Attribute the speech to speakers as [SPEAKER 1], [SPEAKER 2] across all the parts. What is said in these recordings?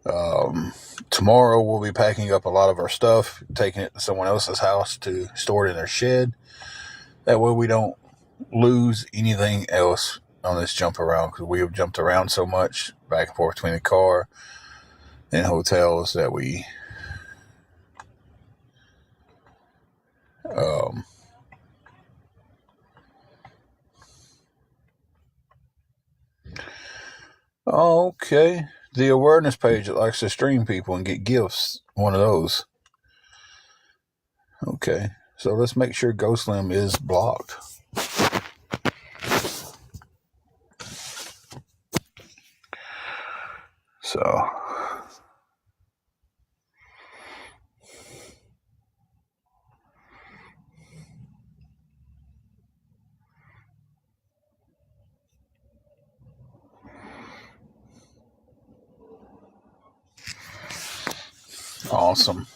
[SPEAKER 1] Tomorrow we'll be packing up a lot of our stuff, taking it to someone else's house to store it in their shed. That way we don't lose anything else on this jump around, because we have jumped around so much back and forth between the car and hotels that we okay. The awareness page that likes to stream people and get gifts, one of those. Okay, so let's make sure Ghostlim is blocked. So awesome.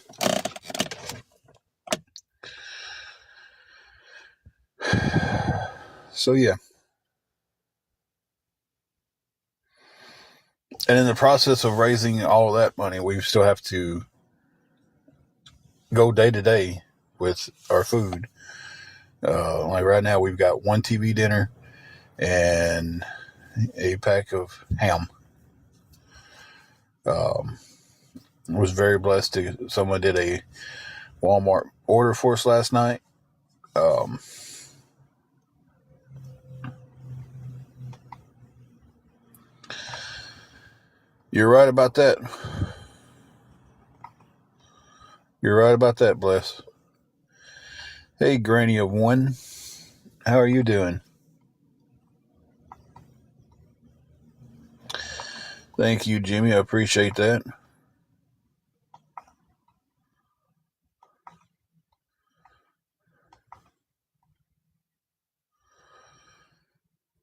[SPEAKER 1] So yeah. And in the process of raising all that money, we still have to go day to day with our food. Like right now, we've got one TV dinner and a pack of ham. Was very blessed to someone did a Walmart order for us last night. You're right about that. You're right about that, Bless. Hey, Granny of One. How are you doing? Thank you, Jimmy. I appreciate that.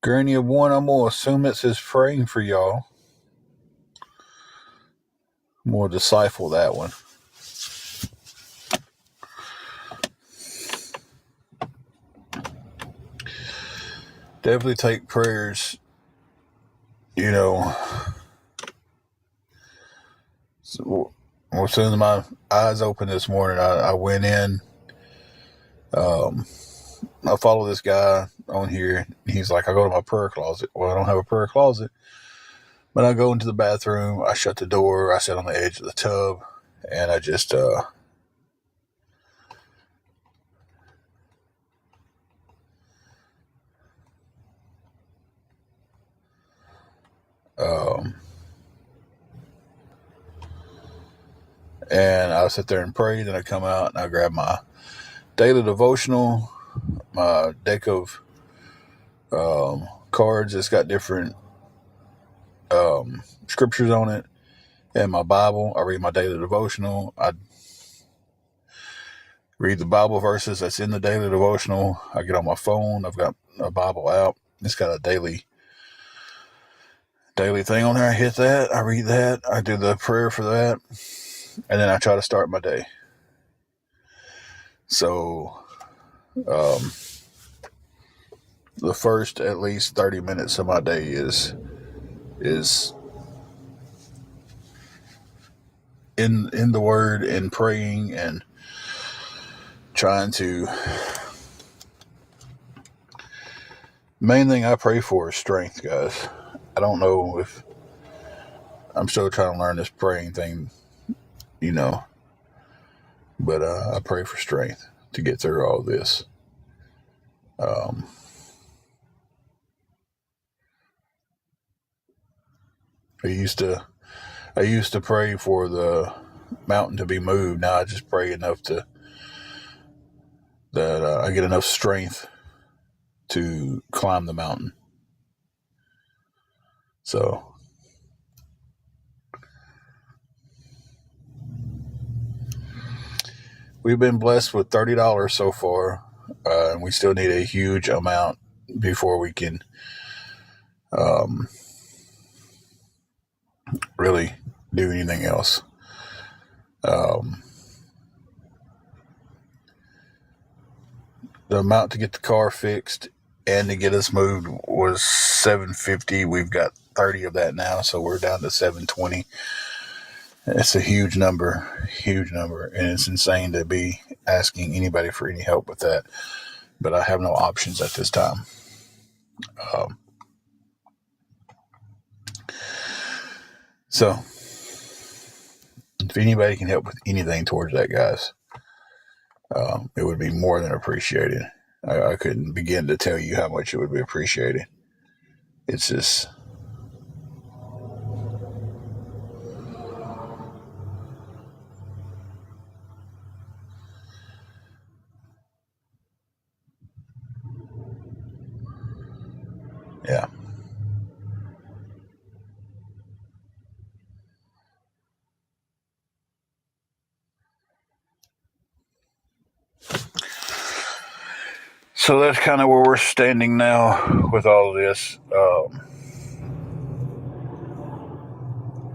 [SPEAKER 1] Granny of One, I'm going to assume it says praying for y'all. I'm going to decipher that one. Definitely take prayers, So, as soon as my eyes opened this morning, I went in. I follow this guy on here. He's like, I go to my prayer closet. Well, I don't have a prayer closet, but I go into the bathroom. I shut the door. I sit on the edge of the tub, and I just and I sit there and pray. Then I come out and I grab my daily devotional, my deck of cards that's got different scriptures on it, and my Bible. I read my daily devotional. I read the Bible verses that's in the daily devotional. I get on my phone. I've got a Bible app. It's got a daily thing on there. I hit that. I read that. I do the prayer for that, and then I try to start my day. So, the first at least 30 minutes of my day is in the Word and praying and trying to. Main thing I pray for is strength, guys. I don't know if I'm still trying to learn this praying thing, but I pray for strength to get through all this. I used to pray for the mountain to be moved. Now I just pray enough that I get enough strength to climb the mountain. So we've been blessed with $30 so far, and we still need a huge amount before we can really do anything else. The amount to get the car fixed and to get us moved was $750. We've got 30 of that now, so we're down to $720. It's a huge number, and it's insane to be asking anybody for any help with that. But I have no options at this time. Um, so, if anybody can help with anything towards that, guys, it would be more than appreciated. I couldn't begin to tell you how much it would be appreciated. It's just, yeah. So that's kind of where we're standing now with all of this.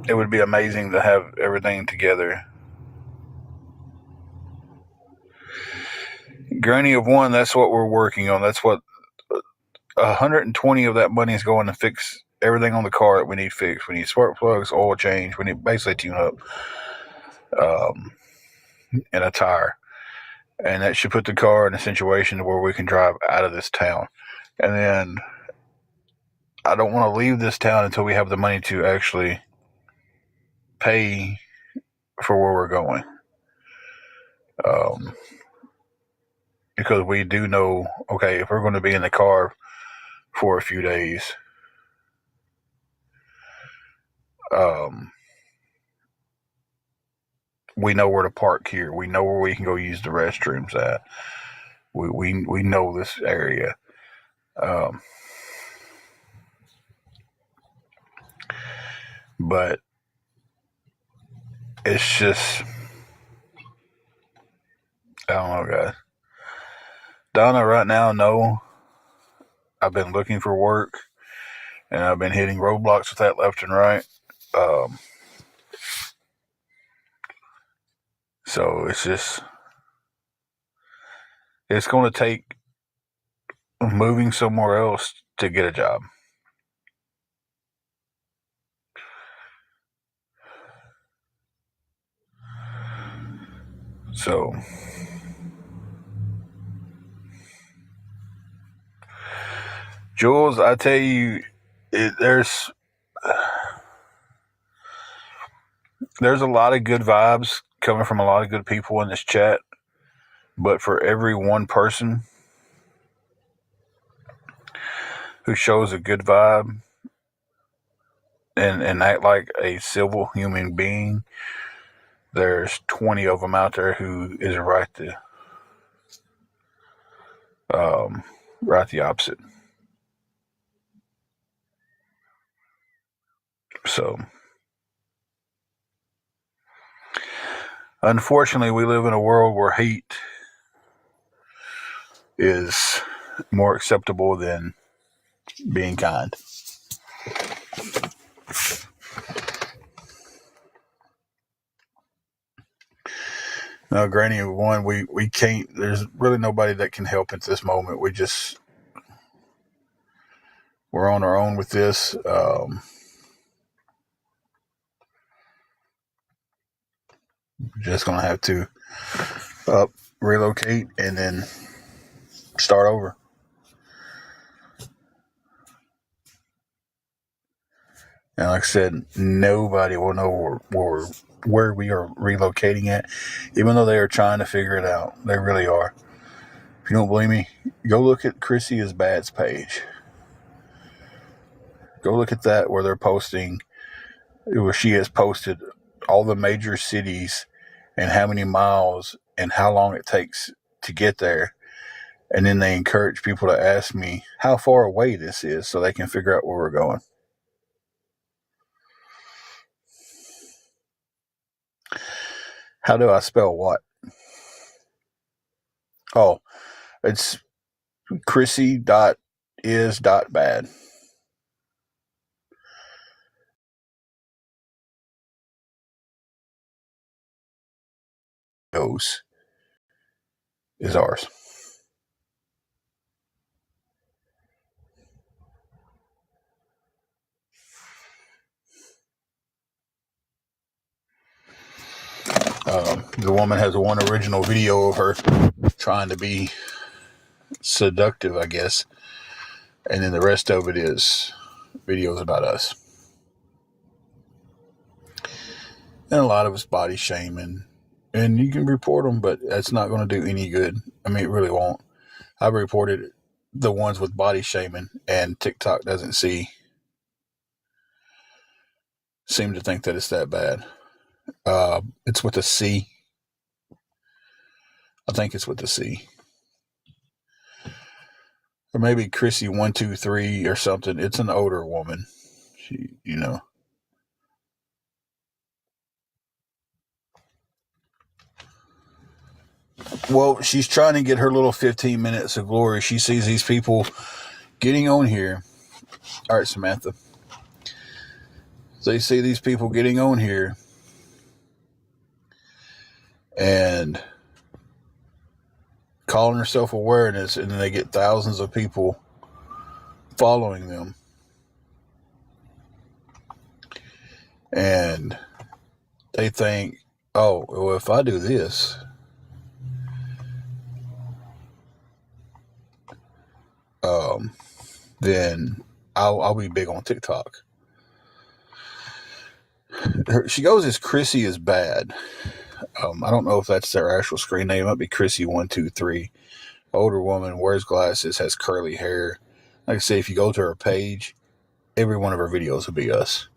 [SPEAKER 1] It would be amazing to have everything together. Granny of one, that's what we're working on. That's what 120 of that money is going to fix everything on the car that we need fixed. We need spark plugs, oil change. We need basically tune up, um, and a tire. And that should put the car in a situation where we can drive out of this town. And then I don't want to leave this town until we have the money to actually pay for where we're going. Um, because we do know, okay, if we're going to be in the car for a few days, um, we know where to park here. We know where we can go use the restrooms at. We know this area. Um, but it's just, I don't know, guys. Donna, right now, no. I've been looking for work, and I've been hitting roadblocks with that left and right. Um, so it's just, it's going to take moving somewhere else to get a job. So, Jules, I tell you, there's a lot of good vibes coming from a lot of good people in this chat, but for every one person who shows a good vibe and act like a civil human being, there's 20 of them out there who is um, right the opposite. So, unfortunately, we live in a world where hate is more acceptable than being kind. Now, Granny, one, we can't, there's really nobody that can help at this moment. We're on our own with this. Just going to have to relocate and then start over. And like I said, nobody will know where we are relocating at, even though they are trying to figure it out. They really are. If you don't believe me, go look at Chrissy is Bad's page. Go look at that where they're posting, where she has posted all the major cities and how many miles and how long it takes to get there. And then they encourage people to ask me how far away this is so they can figure out where we're going. How do I spell what? Oh, it's Chrissy.is.bad. Goes is ours. The woman has one original video of her trying to be seductive, I guess. And then the rest of it is videos about us. And a lot of it's body shaming. And you can report them, but that's not going to do any good. I mean, it really won't. I've reported the ones with body shaming, and TikTok doesn't seem to think that it's that bad. It's with a C. I think it's with a C. Or maybe Chrissy123 or something. It's an older woman. She, Well, she's trying to get her little 15 minutes of glory. She sees these people getting on here. All right, Samantha. They see these people getting on here and calling herself awareness, and then they get thousands of people following them. And they think, oh, well, if I do this, then I'll be big on TikTok. She goes as Chrissy is bad. I don't know if that's their actual screen name. It might be Chrissy123. Older woman, wears glasses, has curly hair. Like I say, if you go to her page, every one of her videos will be us.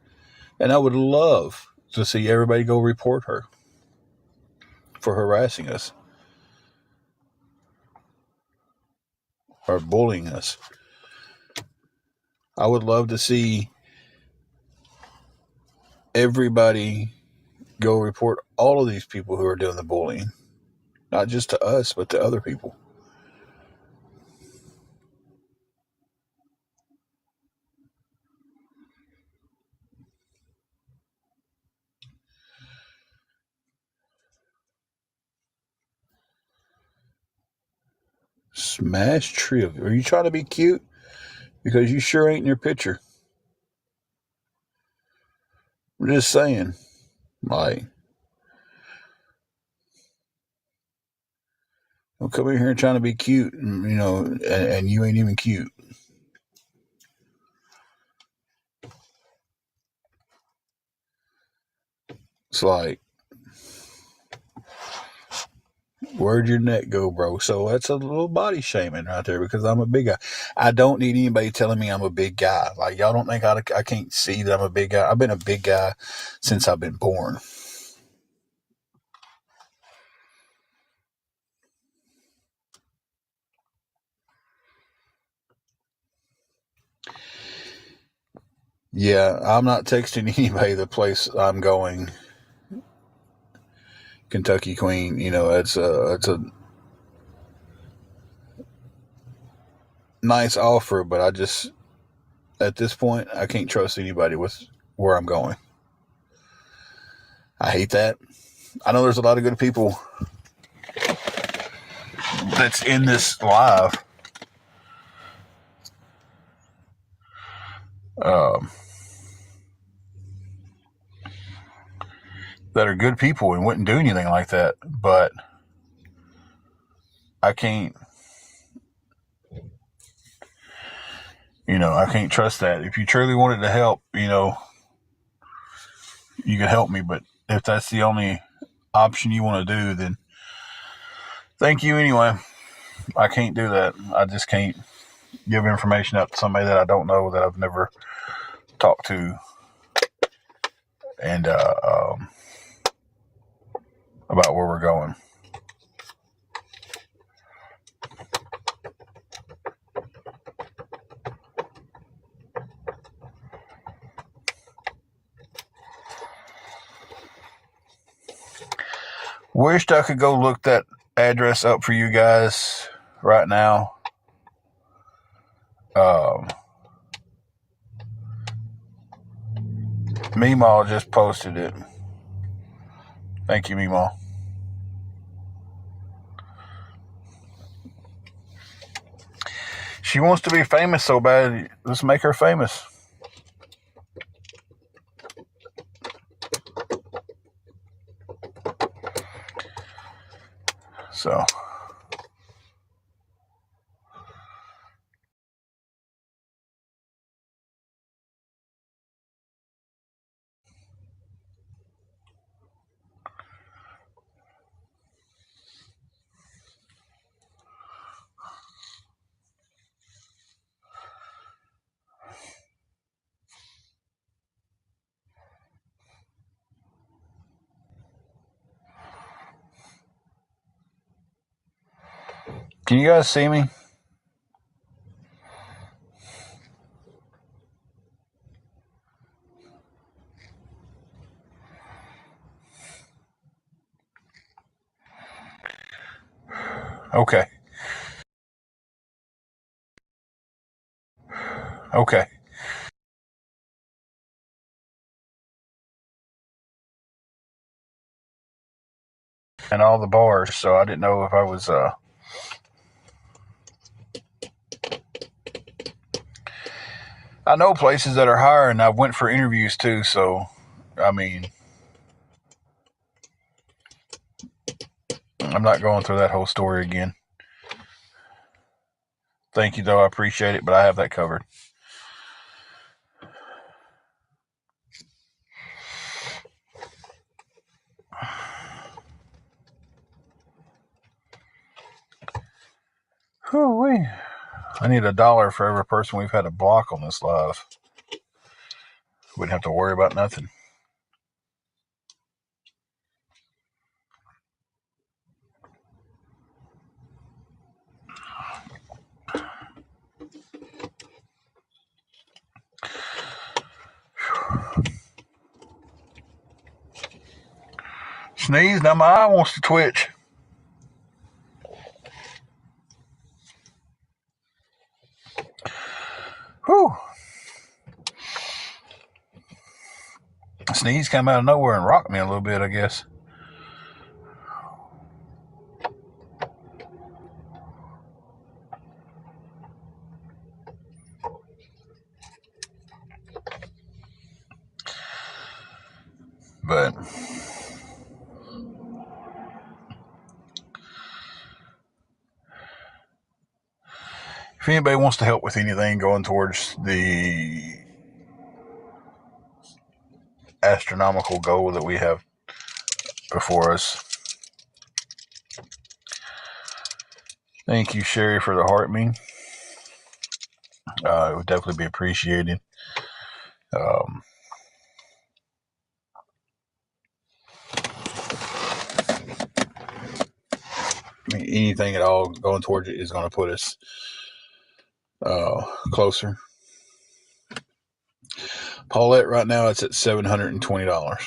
[SPEAKER 1] And I would love to see everybody go report her for harassing us or bullying us. I would love to see everybody go report all of these people who are doing the bullying. Not just to us, but to other people. Smash Trip. Are you trying to be cute? Because you sure ain't in your picture. I'm just saying. Like, don't come in here and trying to be cute, and you ain't even cute. It's like, where'd your neck go, bro? So that's a little body shaming right there, because I'm a big guy. I don't need anybody telling me I'm a big guy. Like, y'all don't think I can't see that I'm a big guy. I've been a big guy since I've been born. Yeah, I'm not texting anybody the place I'm going. Kentucky Queen, it's a nice offer, but I just, at this point, I can't trust anybody with where I'm going. I hate that. I know there's a lot of good people that's in this live. That are good people and wouldn't do anything like that, but I can't, I can't trust that. If you truly wanted to help, you could help me, but if that's the only option you want to do, then thank you anyway. I can't do that. I just can't give information out to somebody that I don't know, that I've never talked to, and about where we're going. Wished I could go look that address up for you guys right now. Meemaw just posted it. Thank you, Meemaw. She wants to be famous so bad. Let's make her famous. So. Can you guys see me? Okay. Okay. And all the bars, so I didn't know if I was I know places that are higher, and I went for interviews too, so I mean, I'm not going through that whole story again. Thank you, though. I appreciate it, but I have that covered. Whew-wee. I need $1 for every person we've had to block on this live. Wouldn't have to worry about nothing. Sneeze, now my eye wants to twitch. Whew. Sneeze came out of nowhere and rocked me a little bit, I guess. But if anybody wants to help with anything going towards the astronomical goal that we have before us, thank you, Sherry, for the heart me. It would definitely be appreciated. Anything at all going towards it is going to put us closer. Paulette, right now, it's at $720.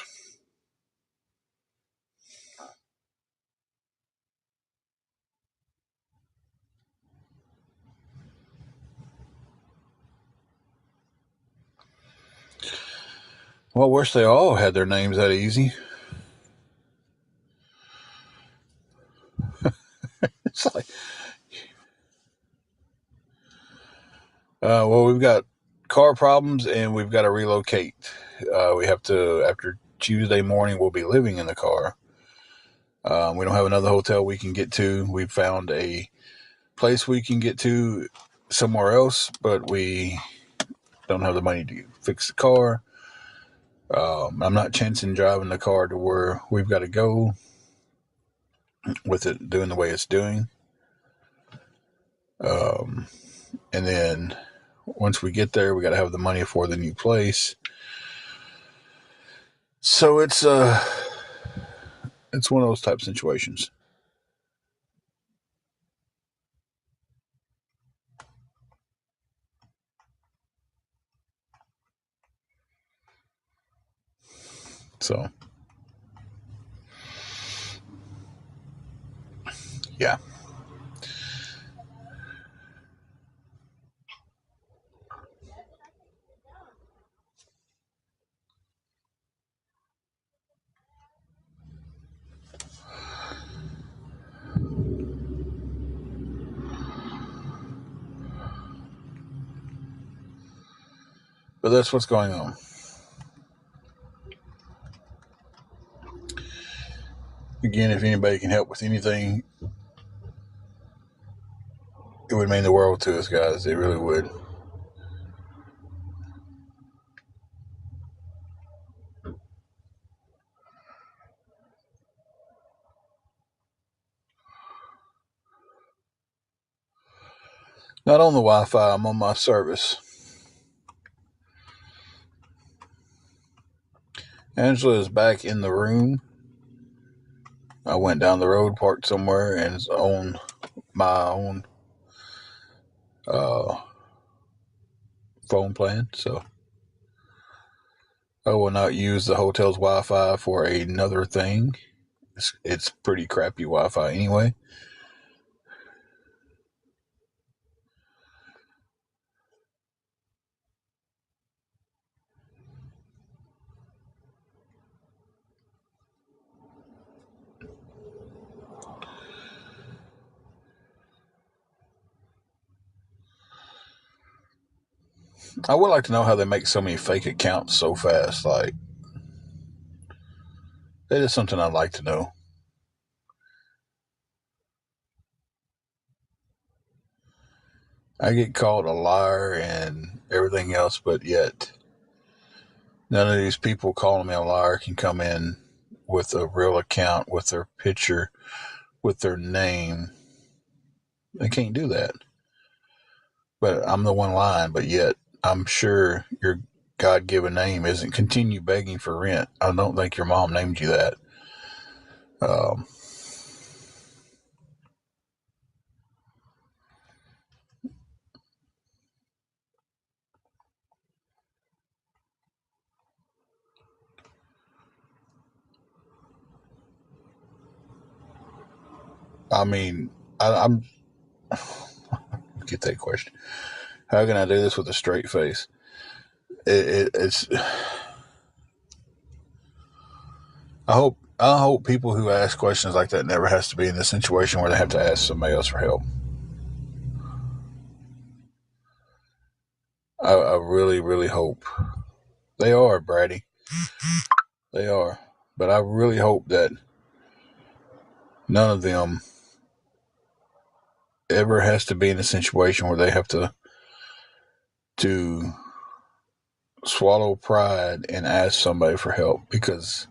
[SPEAKER 1] Well, wish they all had their names that easy. It's like, well, we've got car problems and we've got to relocate. We have to, after Tuesday morning, we'll be living in the car. We don't have another hotel we can get to. We've found a place we can get to somewhere else, but we don't have the money to fix the car. I'm not chancing driving the car to where we've got to go with it doing the way it's doing. And then once we get there, we got to have the money for the new place. So it's one of those type of situations. So yeah. But that's what's going on. Again, if anybody can help with anything, would mean the world to us, guys. It really would. Not on the Wi-Fi. I'm on my service. Angela is back in the room. I went down the road, parked somewhere, and is on my own phone plan. So I will not use the hotel's Wi-Fi for another thing. It's pretty crappy Wi-Fi anyway. I would like to know how they make so many fake accounts so fast. Like, that is something I'd like to know. I get called a liar and everything else, but yet none of these people calling me a liar can come in with a real account, with their picture, with their name. They can't do that. But I'm the one lying, but yet I'm sure your God given name isn't continue begging for rent. I don't think your mom named you that. Um, I mean, I'm get that question. How can I do this with a straight face? It's. I hope people who ask questions like that never has to be in the situation where they have to ask somebody else for help. I really, really hope they are, Brady. They are, but I really hope that none of them ever has to be in a situation where they have to swallow pride and ask somebody for help, because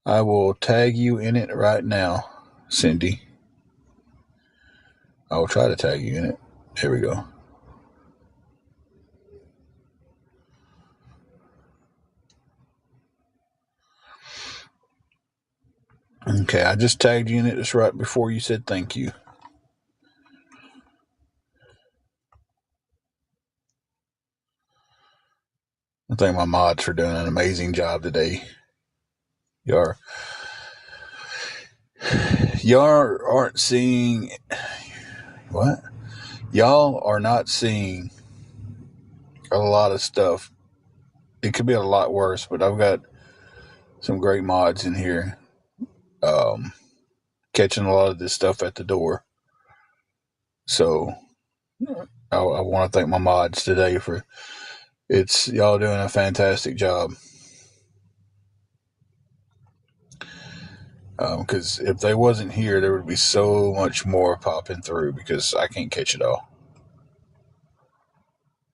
[SPEAKER 1] I will tag you in it right now, Cindy. I will try to tag you in it. There we go. Okay, I just tagged you in it just right before you said thank you. I thank my mods for doing an amazing job today. Y'all, y'all aren't seeing what? Y'all are not seeing a lot of stuff. It could be a lot worse, but I've got some great mods in here, catching a lot of this stuff at the door. So I want to thank my mods today for it's y'all doing a fantastic job. Because if they wasn't here, there would be so much more popping through because I can't catch it all.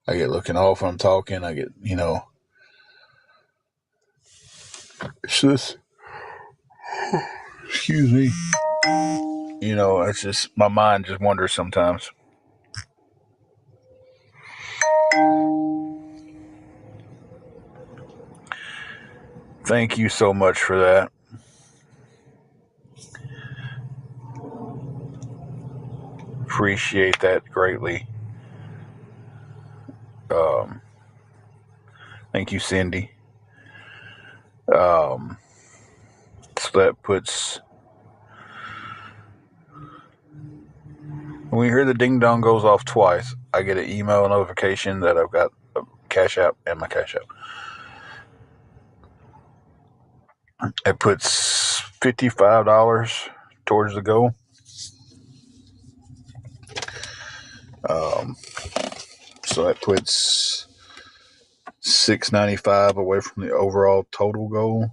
[SPEAKER 1] I get looking off when I'm talking. I get, it's just, excuse me. It's just, my mind just wanders sometimes. Thank you so much for that. Appreciate that greatly. Um, Thank you, Cindy. Um, so that puts, when you hear the ding dong goes off twice, I get an email notification that I've got a Cash App and my Cash App. It puts $55 towards the goal. So that puts $695 away from the overall total goal.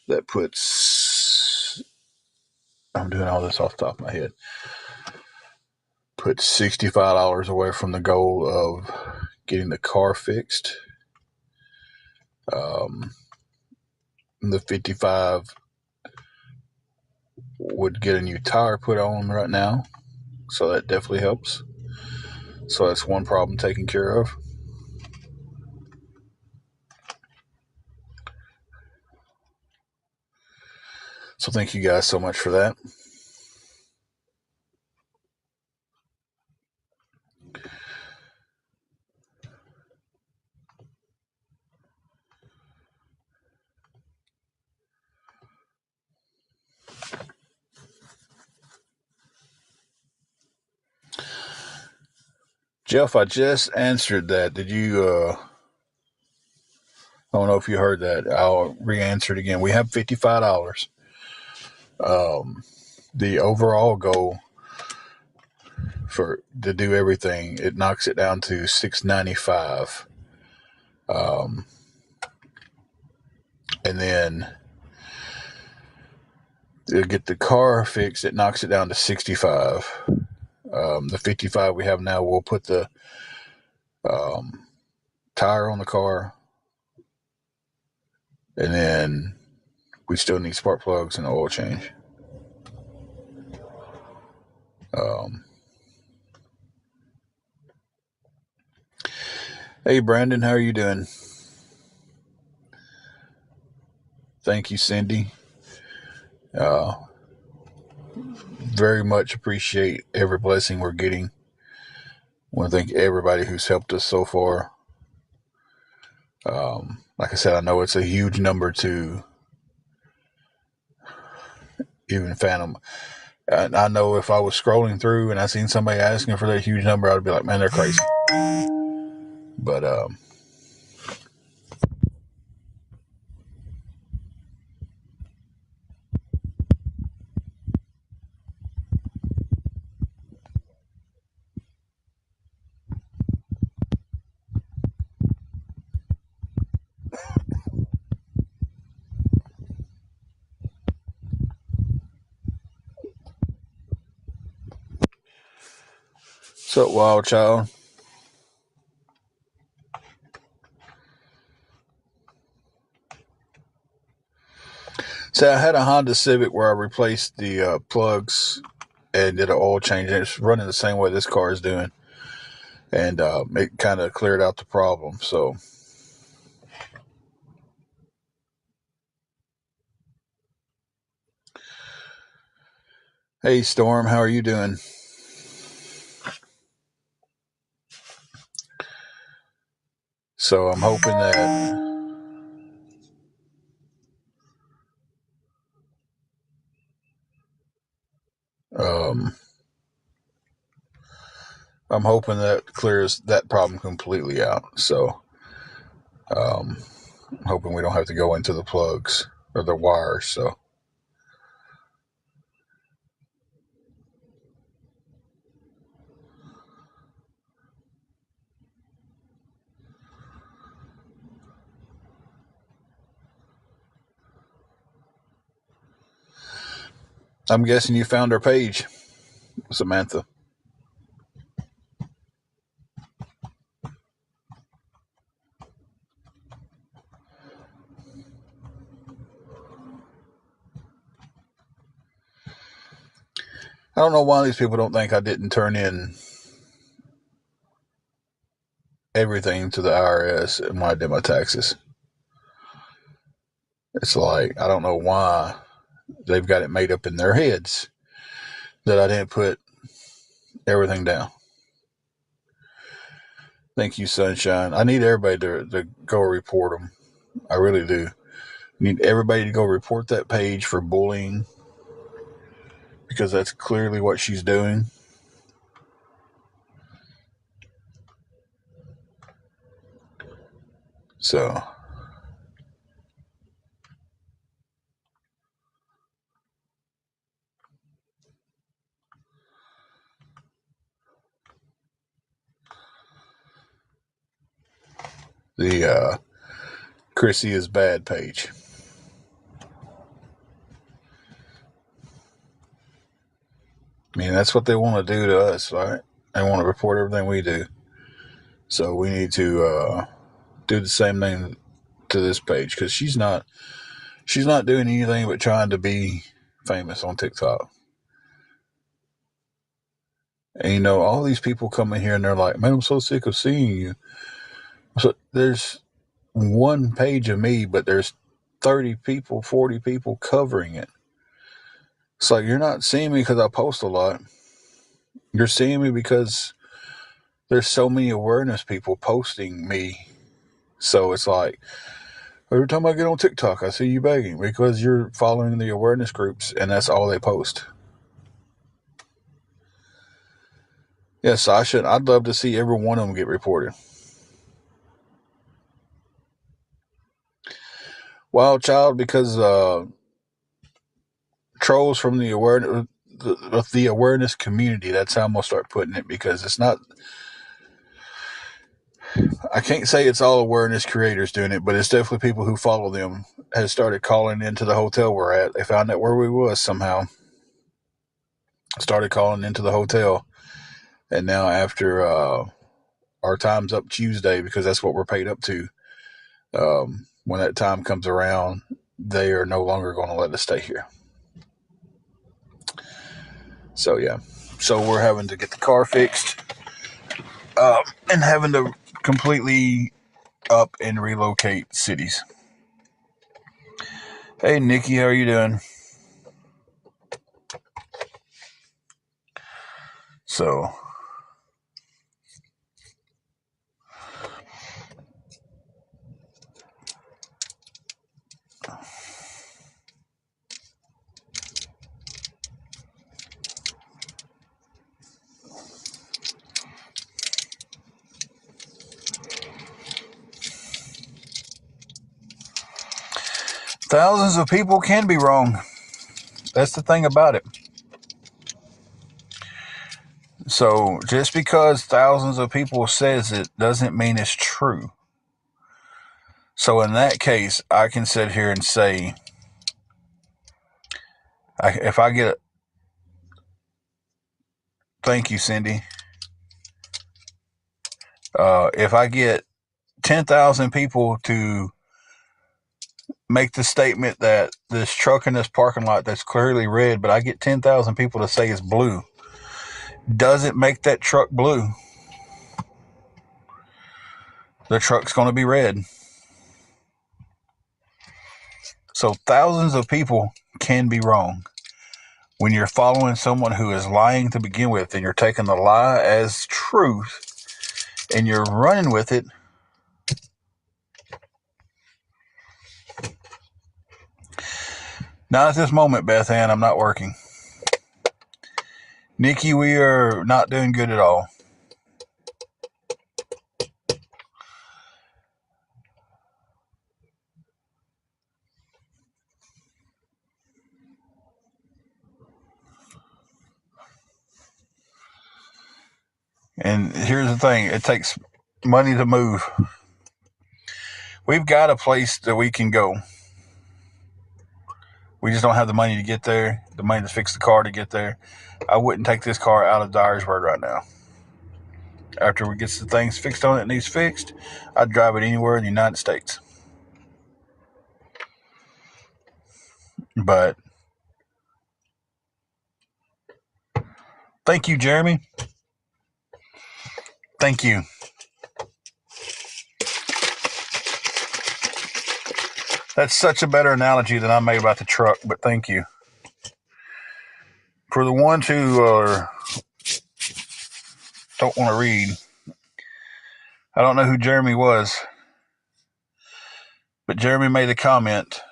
[SPEAKER 1] That puts I'm doing all this off the top of my head. Put $65 away from the goal of getting the car fixed. The 55 would get a new tire put on right now, so that definitely helps. So that's one problem taken care of. So thank you guys so much for that. Jeff, I just answered that. Did you, I don't know if you heard that. I'll re-answer it again. We have $55. The overall goal to do everything, it knocks it down to $695. And then to get the car fixed, it knocks it down to $65. The $55 we have now, we'll put the tire on the car, and then we still need spark plugs and oil change. Hey Brandon, how are you doing? Thank you, Cindy. Very much appreciate every blessing we're getting. I want to thank everybody who's helped us so far. Like I said, I know it's a huge number to even fathom. I know if I was scrolling through and I seen somebody asking for that huge number, I'd be like, man, they're crazy. But what's up, Wild Child? So I had a Honda Civic where I replaced the plugs and did an oil change. And it's running the same way this car is doing. And it kind of cleared out the problem. So, hey, Storm, how are you doing? So I'm hoping that clears that problem completely out. So I'm hoping we don't have to go into the plugs or the wires. So I'm guessing you found our page, Samantha. I don't know why these people don't think I didn't turn in everything to the IRS when I did my taxes. It's like, I don't know why they've got it made up in their heads that I didn't put everything down. Thank you, Sunshine. I need everybody to go report them. I really do. I need everybody to go report that page for bullying, because that's clearly what she's doing. So the Chrissy is bad page. I mean, that's what they want to do to us, right? They want to report everything we do. So we need to do the same thing to this page, because she's not doing anything but trying to be famous on TikTok. And all these people come in here and they're like, "Man, I'm so sick of seeing you." So there's one page of me, but there's 30 people, 40 people covering it. It's like, you're not seeing me because I post a lot. You're seeing me because there's so many awareness people posting me. So it's like, every time I get on TikTok, I see you begging because you're following the awareness groups and that's all they post. Yes, I'd love to see every one of them get reported. Wild Child, because trolls from the awareness community. That's how I'm gonna start putting it, because it's not. I can't say it's all awareness creators doing it, but it's definitely people who follow them has started calling into the hotel we're at. They found out where we was somehow. Started calling into the hotel, and now after our time's up Tuesday, because that's what we're paid up to. When that time comes around, they are no longer going to let us stay here. So yeah, so we're having to get the car fixed, and having to completely up and relocate cities. Hey Nikki, how are you doing? So thousands of people can be wrong. That's the thing about it. So just because thousands of people says it doesn't mean it's true. So in that case, I can sit here and say, if I get thank you, Cindy. If I get 10,000 people to make the statement that this truck in this parking lot that's clearly red, but I get 10,000 people to say it's blue, doesn't make that truck blue. The truck's going to be red. So thousands of people can be wrong. When you're following someone who is lying to begin with, and you're taking the lie as truth and you're running with it, not at this moment, Beth Ann, I'm not working. Nikki, we are not doing good at all. And here's the thing, it takes money to move. We've got a place that we can go. We just don't have the money to get there, the money to fix the car to get there. I wouldn't take this car out of Dyersburg right now. After we get the things fixed on it needs fixed, I'd drive it anywhere in the United States. But thank you, Jeremy. Thank you. That's such a better analogy than I made about the truck, but thank you. For the ones who don't want to read, I don't know who Jeremy was, but Jeremy made a comment.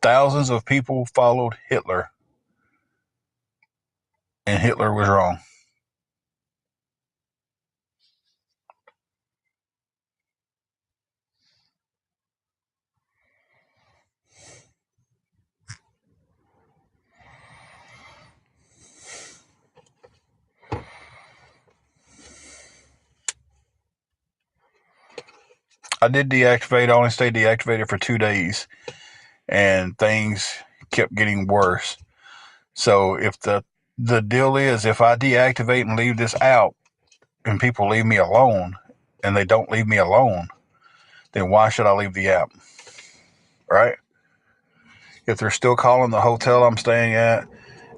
[SPEAKER 1] Thousands of people followed Hitler, and Hitler was wrong. I did deactivate. I only stayed deactivated for 2 days. and things kept getting worse. So if the deal is, if I deactivate and leave this out and people leave me alone and they don't leave me alone, then why should I leave the app? Right? If they're still calling the hotel I'm staying at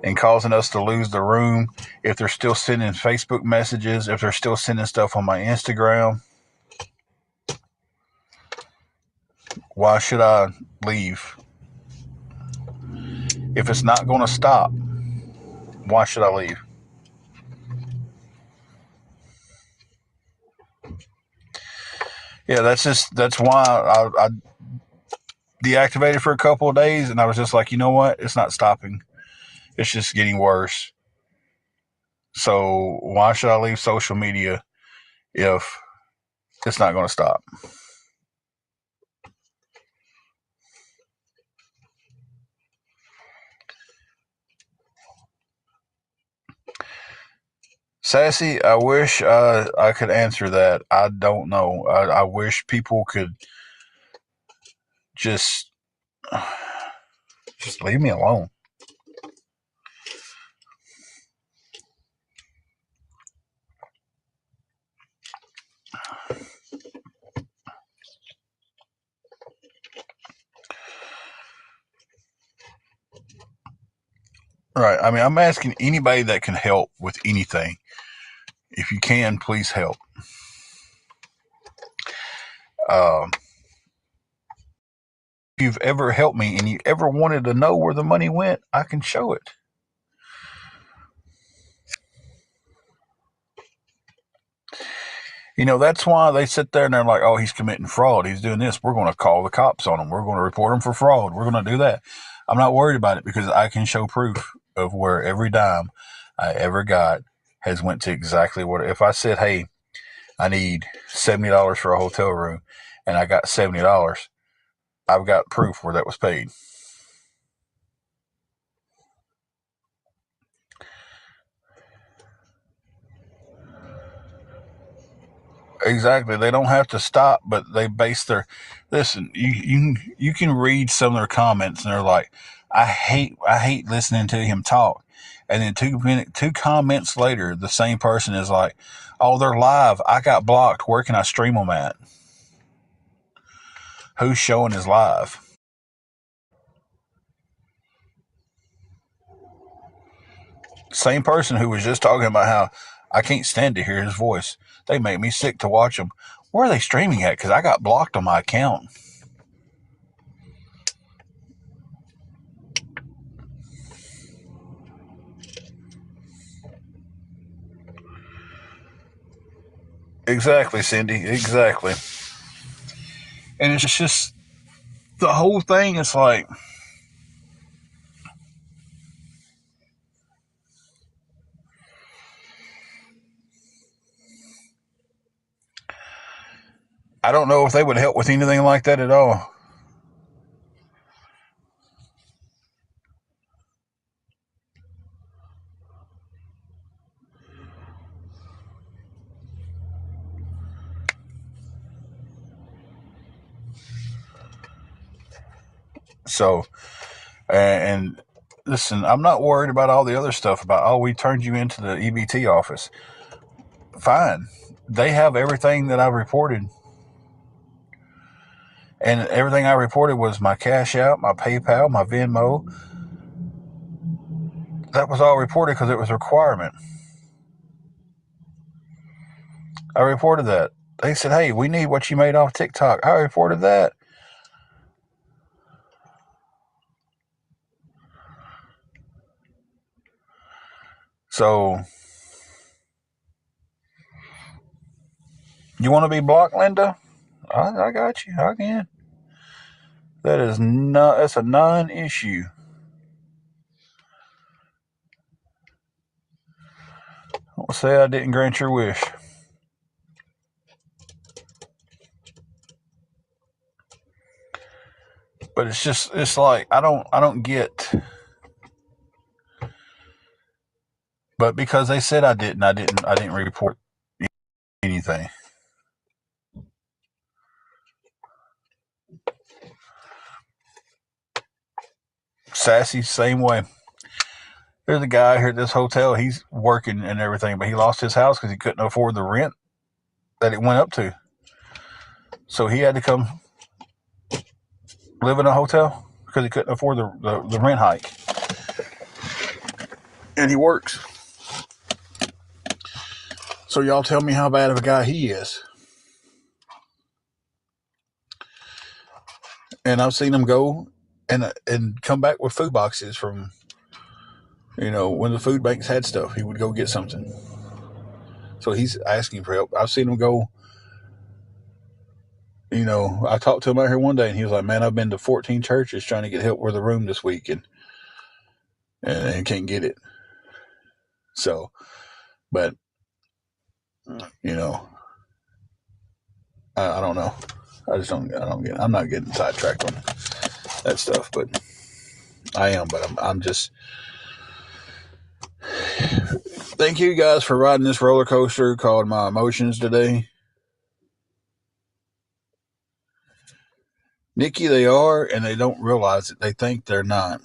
[SPEAKER 1] and causing us to lose the room, if they're still sending Facebook messages, if they're still sending stuff on my Instagram, why should I leave? If it's not going to stop, why should I leave? Yeah, that's why I deactivated for a couple of days, and I was just like, you know what? It's not stopping. It's just getting worse. So why should I leave social media if it's not going to stop? Sassy, I wish I could answer that. I don't know. I wish people could just leave me alone. Right. I mean, I'm asking anybody that can help with anything. If you can, please help. If you've ever helped me and you ever wanted to know where the money went, I can show it. You know, that's why they sit there and they're like, oh, he's committing fraud. He's doing this. We're going to call the cops on him. We're going to report him for fraud. We're going to do that. I'm not worried about it because I can show proof of where every dime I ever got has went to exactly what. If I said, hey, I need $70 for a hotel room and I got $70, I've got proof where that was paid. Exactly. They don't have to stop, but they base their listen. You can read some of their comments, and they're like, I hate listening to him talk." And then two comments later, the same person is like, "Oh, they're live. I got blocked. Where can I stream them at? Who's showing is live?" Same person who was just talking about how I can't stand to hear his voice. They make me sick to watch them. Where are they streaming at? Because I got blocked on my account. Exactly, Cindy. Exactly. And it's just the whole thing is like, I don't know if they would help with anything like that at all. So, and listen, I'm not worried about all the other stuff about, oh, we turned you into the EBT office. Fine. They have everything that I reported. And everything I reported was my Cash App, my PayPal, my Venmo. That was all reported because it was a requirement. I reported that. They said, hey, we need what you made off TikTok. I reported that. So, you want to be blocked, Linda? I got you. I can. That's a non-issue. I'll say I didn't grant your wish. But it's like I don't get. But because they said I didn't report anything. Sassy, same way. There's a guy here at this hotel. He's working and everything, but he lost his house because he couldn't afford the rent that it went up to. So he had to come live in a hotel because he couldn't afford the rent hike. And he works. So y'all tell me how bad of a guy he is. And I've seen him go and come back with food boxes from, when the food banks had stuff, he would go get something. So he's asking for help. I've seen him go, I talked to him out here one day and he was like, man, I've been to 14 churches trying to get help with a room this week and can't get it. So, but, I don't know. I'm not getting sidetracked on that stuff, but I am, but I'm just, thank you guys for riding this roller coaster called my emotions today. Nikki, they are, and they don't realize it. They think they're not.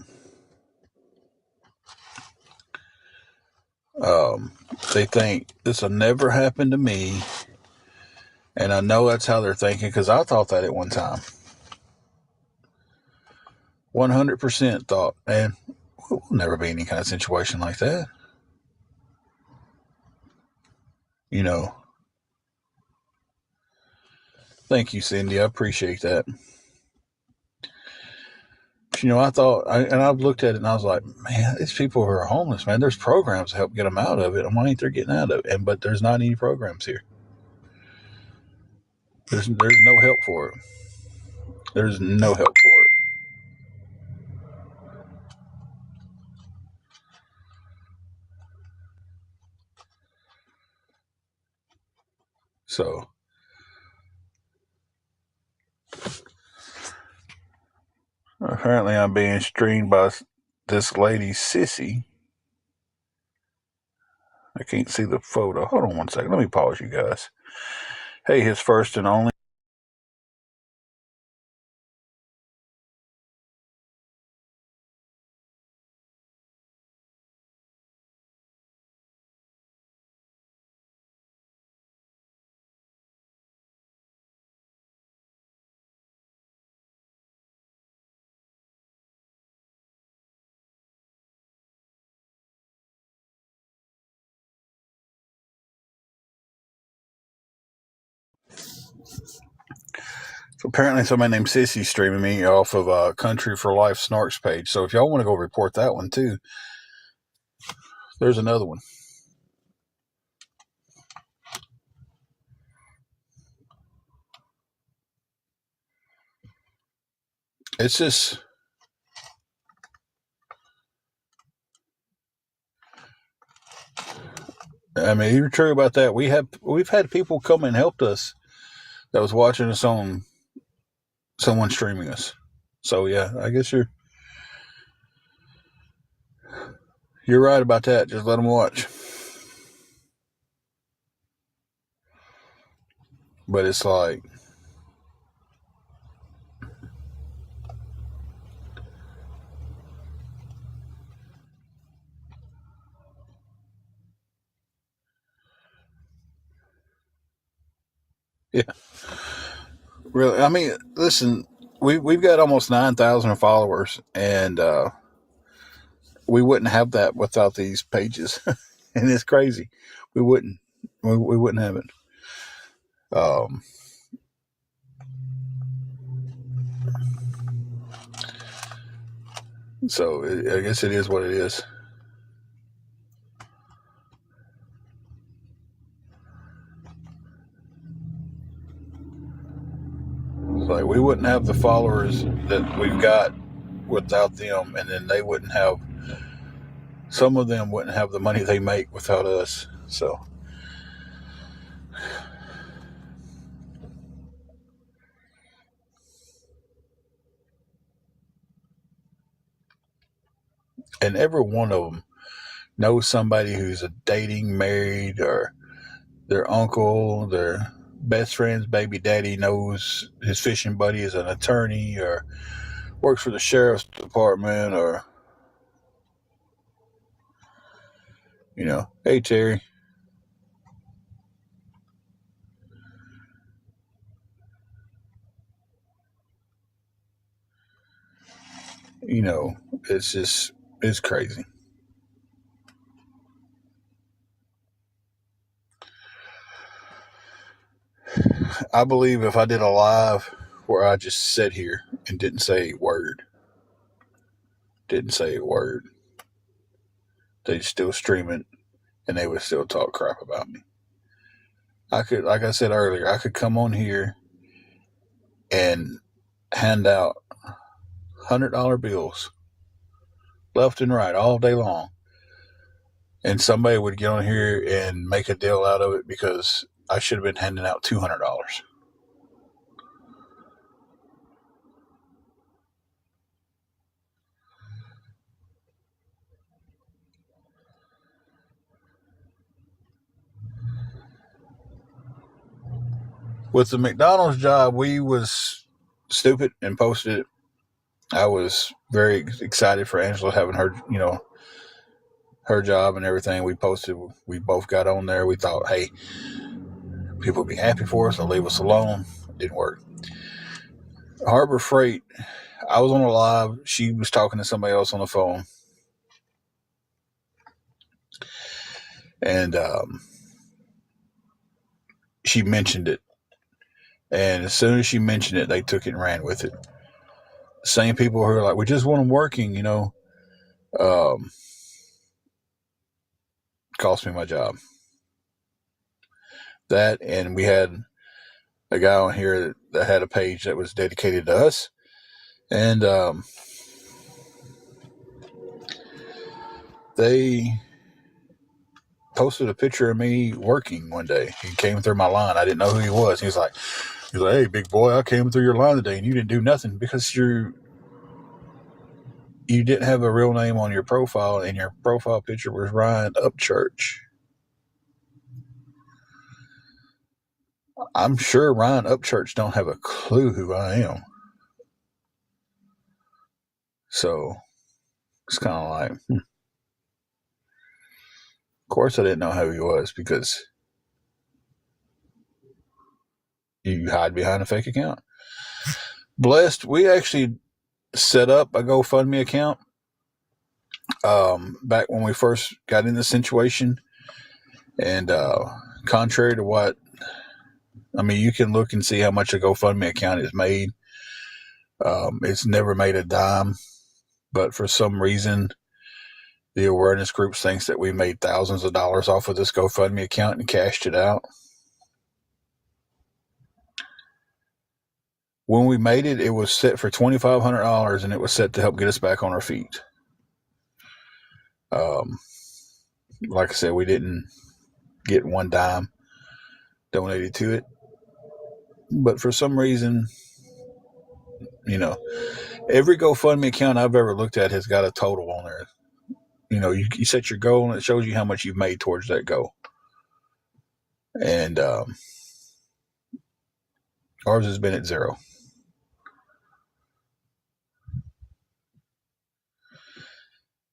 [SPEAKER 1] They think this will never happen to me. And I know that's how they're thinking because I thought that at one time. 100% thought, man, we'll never be in any kind of situation like that. Thank you, Cindy. I appreciate that. I thought, I've looked at it and I was like, man, these people who are homeless, man, there's programs to help get them out of it. And why ain't they getting out of it? But there's not any programs here. There's no help for it. There's no help for it. So, apparently I'm being streamed by this lady, Sissy. I can't see the photo. Hold on one second. Let me pause you guys. Hey, his first and only. So apparently somebody named Sissy streaming me off of Country for Life Snarks page. So if y'all want to go report that one too, there's another one. It's just, I mean, you're true about that. We've had people come and helped us that was watching us on someone streaming us. So yeah, I guess you're right about that. Just let them watch. But it's like, yeah, really. I mean, listen, we've got almost 9,000 followers, and we wouldn't have that without these pages, and it's crazy. We wouldn't. We wouldn't have it. So I guess it is what it is. Like we wouldn't have the followers that we've got without them, and then they wouldn't have. Some of them wouldn't have the money they make without us. So, and every one of them knows somebody who's dating, married, or their uncle, their best friend's baby daddy knows his fishing buddy is an attorney or works for the sheriff's department, or, hey, Terry, it's just, it's crazy. I believe if I did a live where I just sat here and didn't say a word, they'd still stream it and they would still talk crap about me. I could, like I said earlier, I could come on here and hand out $100 bills left and right all day long, and somebody would get on here and make a deal out of it because I should have been handing out $200. With the McDonald's job, we was stupid and posted it. I was very excited for Angela having her, her job and everything. We posted, we both got on there. We thought, hey, people would be happy for us. They'll leave us alone. It didn't work. Harbor Freight, I was on a live. She was talking to somebody else on the phone. And she mentioned it. And as soon as she mentioned it, they took it and ran with it. Same people who are like, we just want them working, cost me my job. That, and we had a guy on here that had a page that was dedicated to us. And they posted a picture of me working one day. He came through my line. I didn't know who he was. He was like, hey, big boy, I came through your line today and you didn't do nothing because you didn't have a real name on your profile, and your profile picture was Ryan Upchurch. I'm sure Ryan Upchurch don't have a clue who I am. So it's kind of like, Of course I didn't know who he was because you hide behind a fake account. Blessed, we actually set up a GoFundMe account back when we first got in this situation. And contrary to what, you can look and see how much a GoFundMe account is made. It's never made a dime, but for some reason, the awareness groups thinks that we made thousands of dollars off of this GoFundMe account and cashed it out. When we made it, it was set for $2,500, and it was set to help get us back on our feet. Like I said, we didn't get one dime donated to it, but for some reason, every GoFundMe account I've ever looked at has got a total on there. You set your goal, and it shows you how much you've made towards that goal. And ours has been at zero.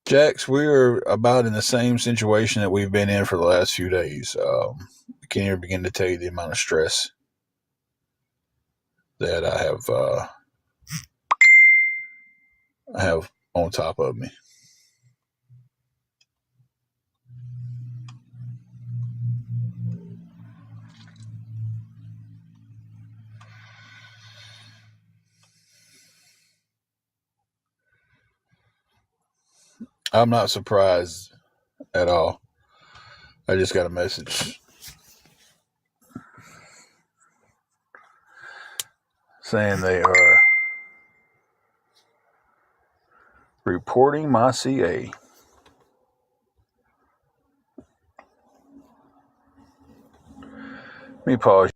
[SPEAKER 1] Jax, we're about in the same situation that we've been in for the last few days. I can't even begin to tell you the amount of stress that I have on top of me. I'm not surprised at all. I just got a message saying they are reporting my CA. Let me pause.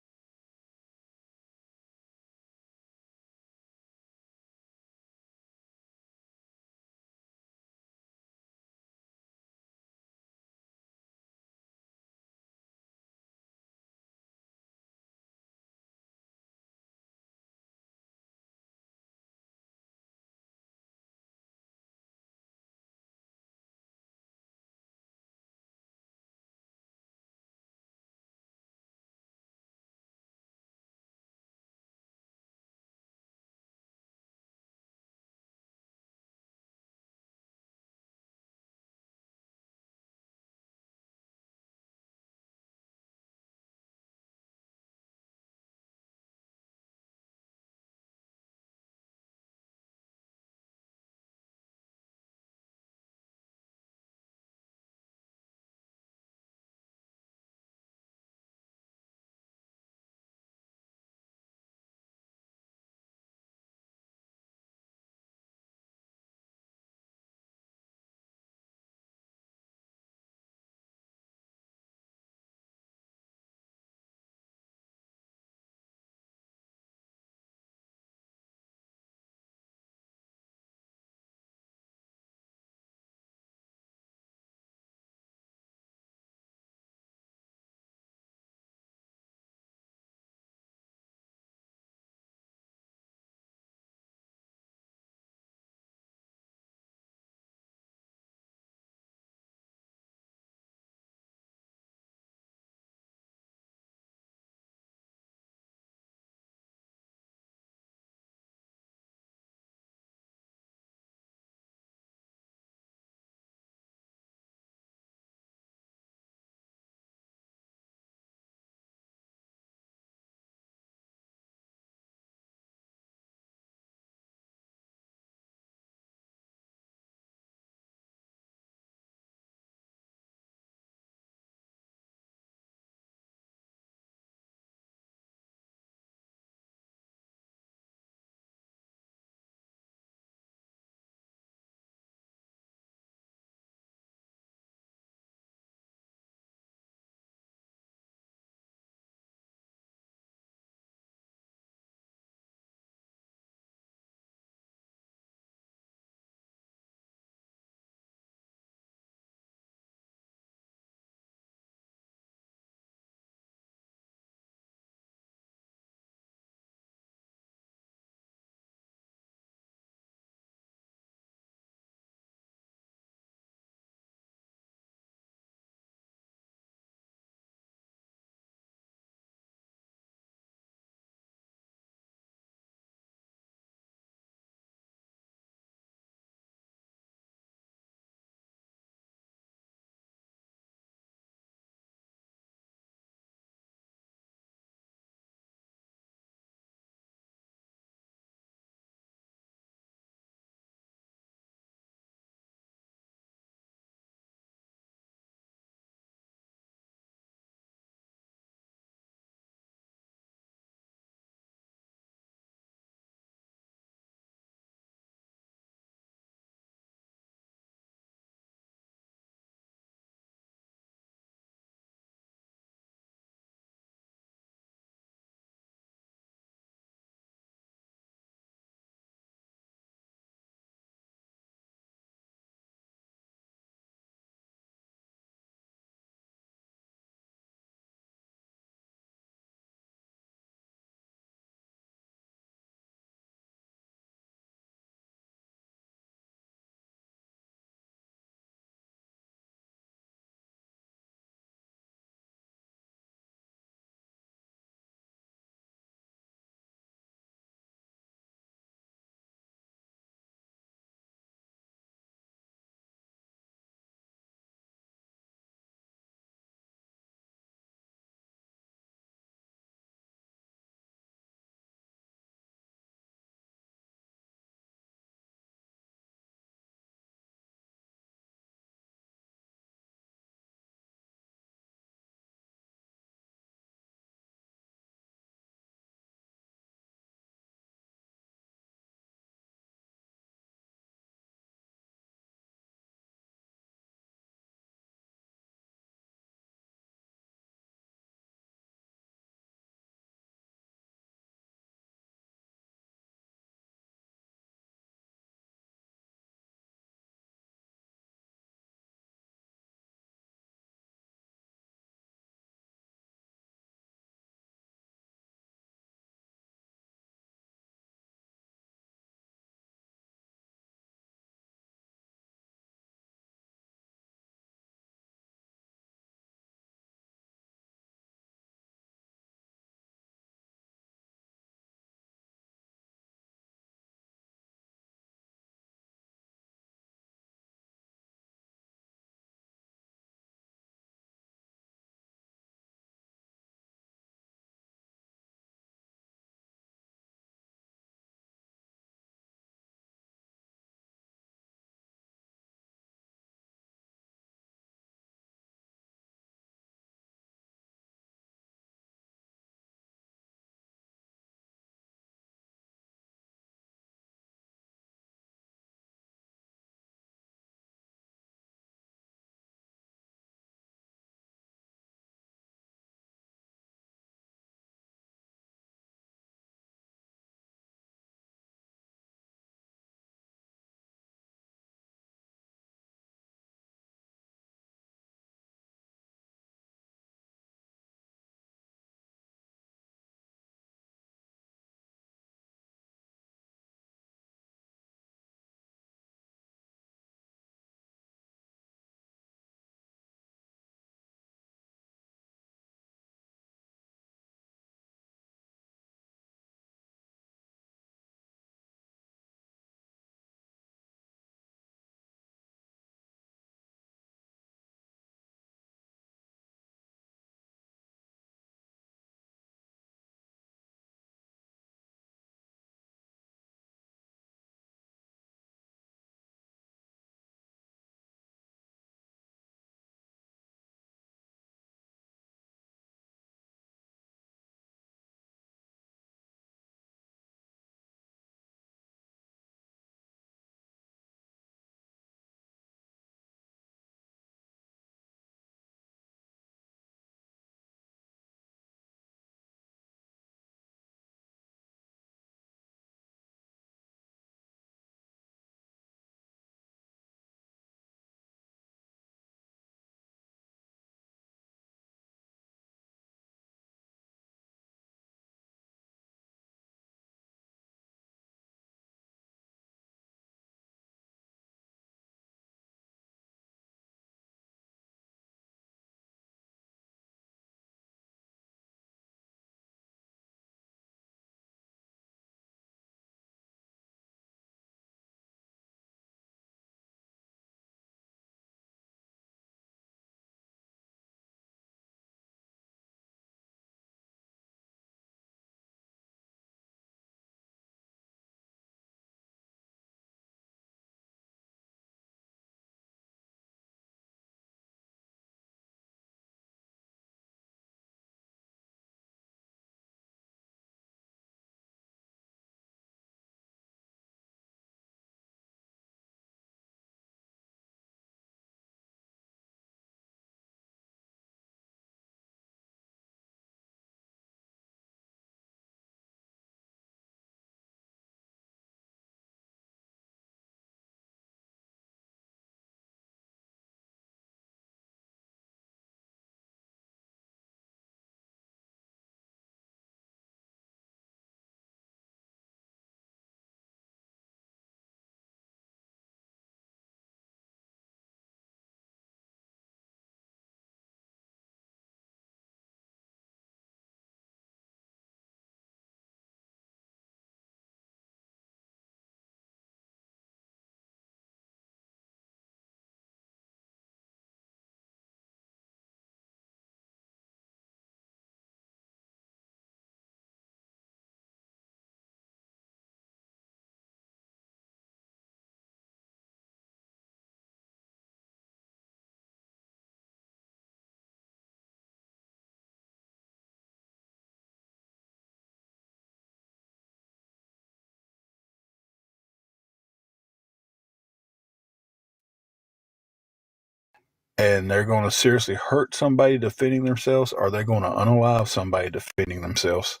[SPEAKER 1] and they're going to seriously hurt somebody defending themselves, or they're going to unalive somebody defending themselves.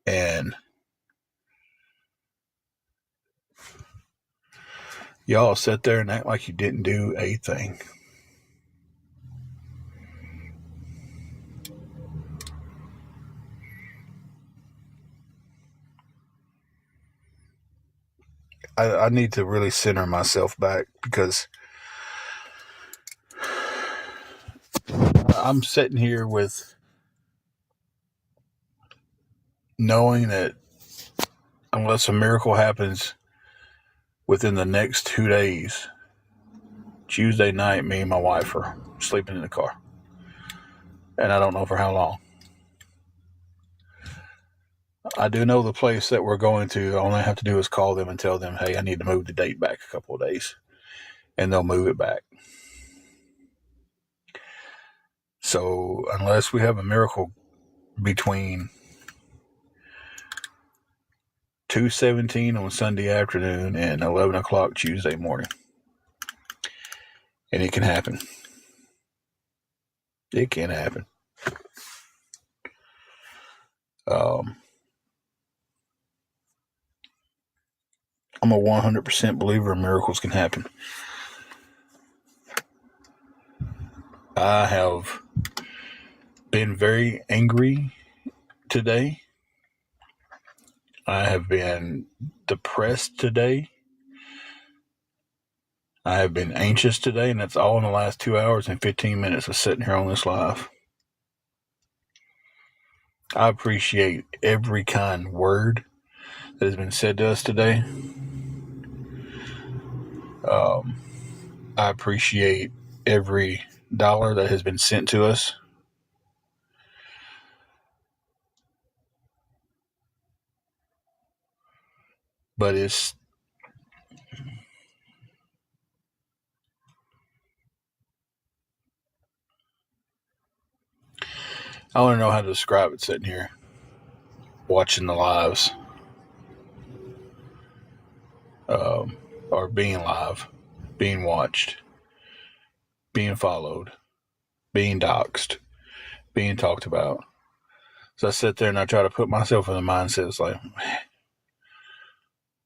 [SPEAKER 1] And y'all sit there and act like you didn't do a thing. I need to really center myself back, because I'm sitting here with knowing that unless a miracle happens within the next 2 days, Tuesday night, me and my wife are sleeping in the car. And I don't know for how long. I do know the place that we're going to. All I have to do is call them and tell them, hey, I need to move the date back a couple of days. And they'll move it back. So unless we have a miracle between 2:17 on Sunday afternoon and 11 o'clock Tuesday morning, and it can happen. It can happen. I'm a 100% believer miracles can happen. I have been very angry today. I have been depressed today. I have been anxious today, and that's all in the last 2 hours and 15 minutes of sitting here on this live. I appreciate every kind word that has been said to us today. I appreciate every dollar that has been sent to us. But I don't know how to describe it sitting here, watching the lives, or being live, being watched, being followed, being doxxed, being talked about. So I sit there and I try to put myself in the mindset. It's like,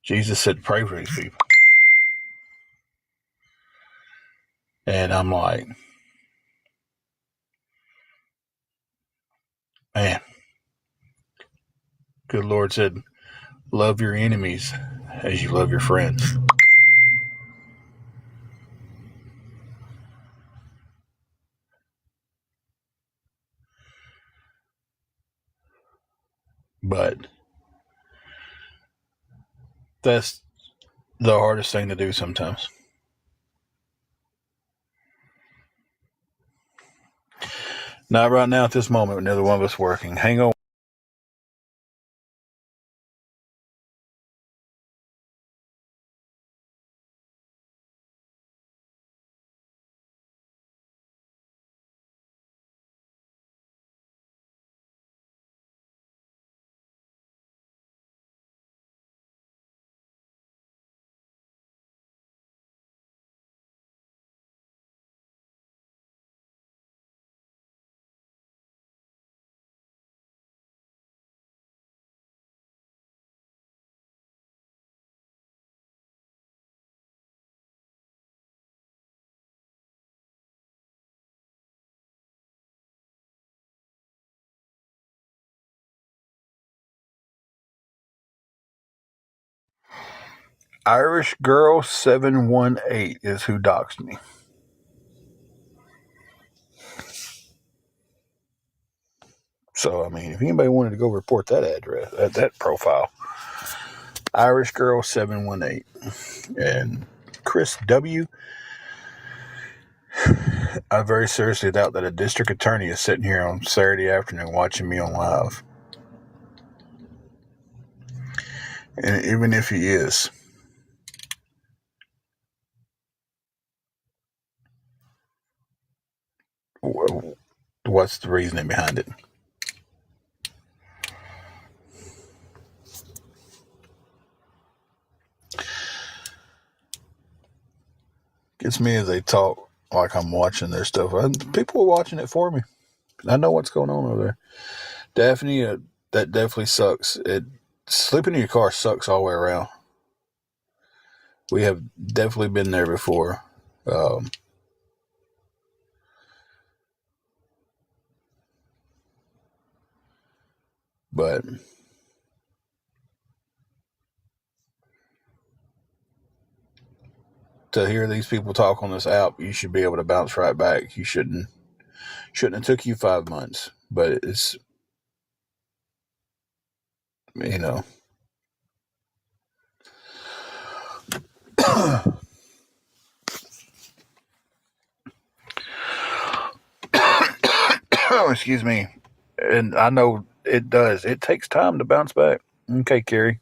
[SPEAKER 1] Jesus said, pray for these people. And I'm like, man, good Lord said, love your enemies as you love your friends. But that's the hardest thing to do sometimes. Not right now at this moment when neither one of us working. Hang on. Irish Girl 718 is who doxed me. So, I mean, if anybody wanted to go report that address, that profile, Irish Girl 718. And Chris W., I very seriously doubt that a district attorney is sitting here on Saturday afternoon watching me on live. And even if he is, what's the reasoning behind it? Gets me as they talk like I'm watching their stuff. People are watching it for me. I know what's going on over there. Daphne, that definitely sucks. Sleeping in your car sucks all the way around. We have definitely been there before. But to hear these people talk on this app, you should be able to bounce right back. You shouldn't have took you 5 months, but it's, you know. Excuse me. And I know it does. It takes time to bounce back. Okay, Carrie.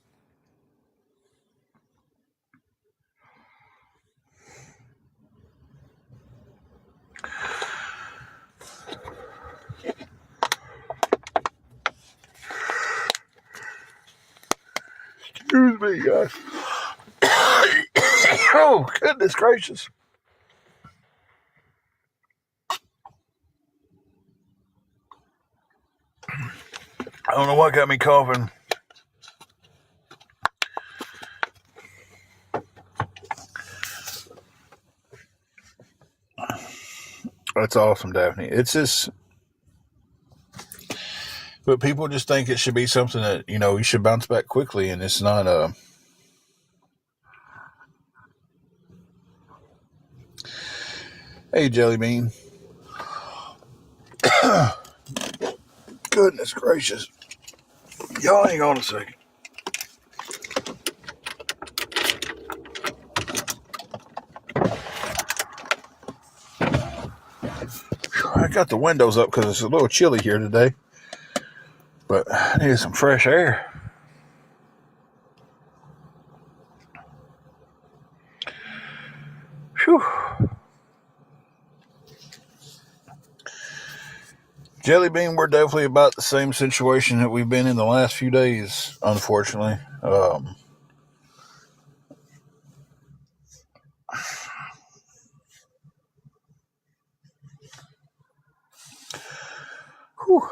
[SPEAKER 1] Excuse me, guys. Oh, goodness gracious. I don't know what got me coughing. That's awesome, Daphne. It's just, but people just think it should be something that, you should bounce back quickly, and it's not a. Hey, Jelly Bean. Goodness gracious. Y'all hang on a second. I got the windows up because it's a little chilly here today, but I need some fresh air. Whew. Jelly Bean, we're definitely about the same situation that we've been in the last few days, unfortunately. Whew.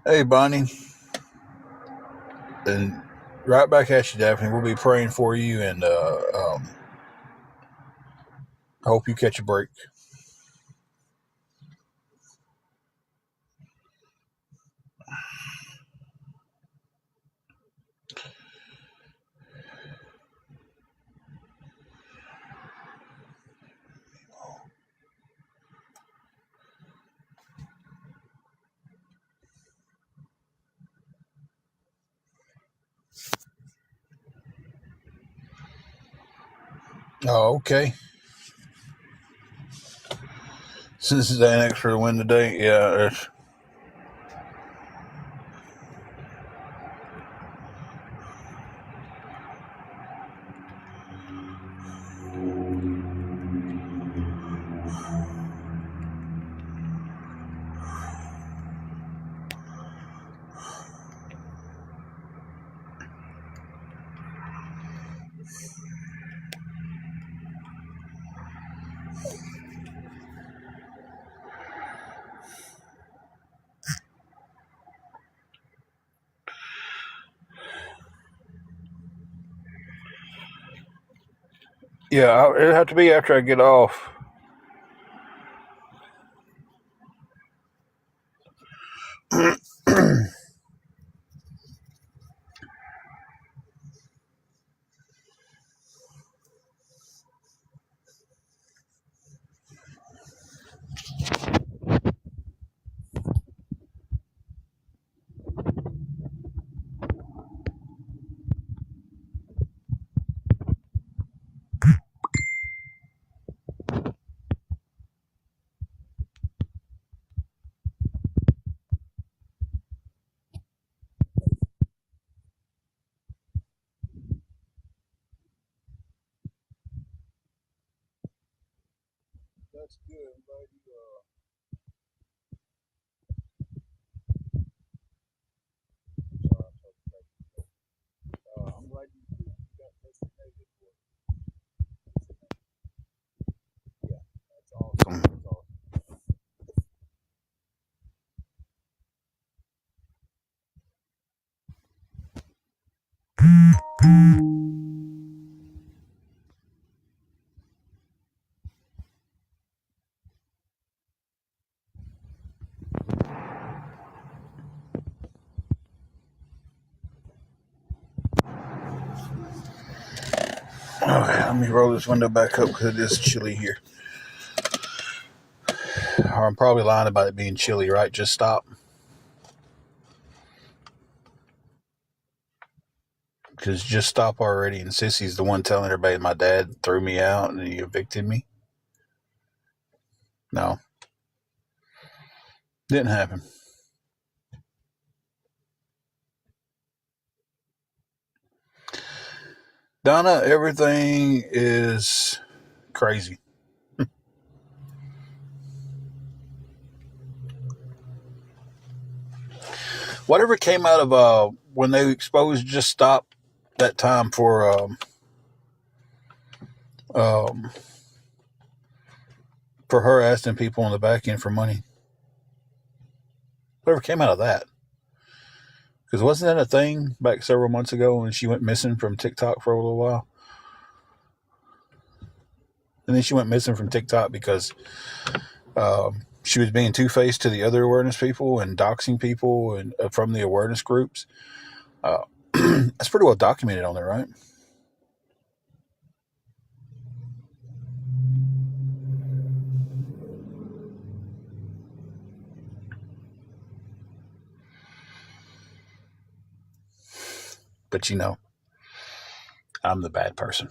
[SPEAKER 1] Hey, Bonnie. And right back at you, Daphne. We'll be praying for you, and hope you catch a break. Oh, okay. Since it's Annex for the win today, yeah. Yeah, it'll have to be after I get off. That's good. I'm glad you. Sorry, I'm glad you got designated Okay, let me roll this window back up because it is chilly here. Or I'm probably lying about it being chilly, right? Just stop. Because just stop already. And Sissy's the one telling everybody my dad threw me out and he evicted me. No. Didn't happen. Donna, everything is crazy. Whatever came out of when they exposed Just Stop that time um, for her asking people on the back end for money. Whatever came out of that. Because wasn't that a thing back several months ago when she went missing from TikTok for a little while? And then she went missing from TikTok because she was being two-faced to the other awareness people and doxing people and from the awareness groups. That's pretty well documented on there, right? But I'm the bad person.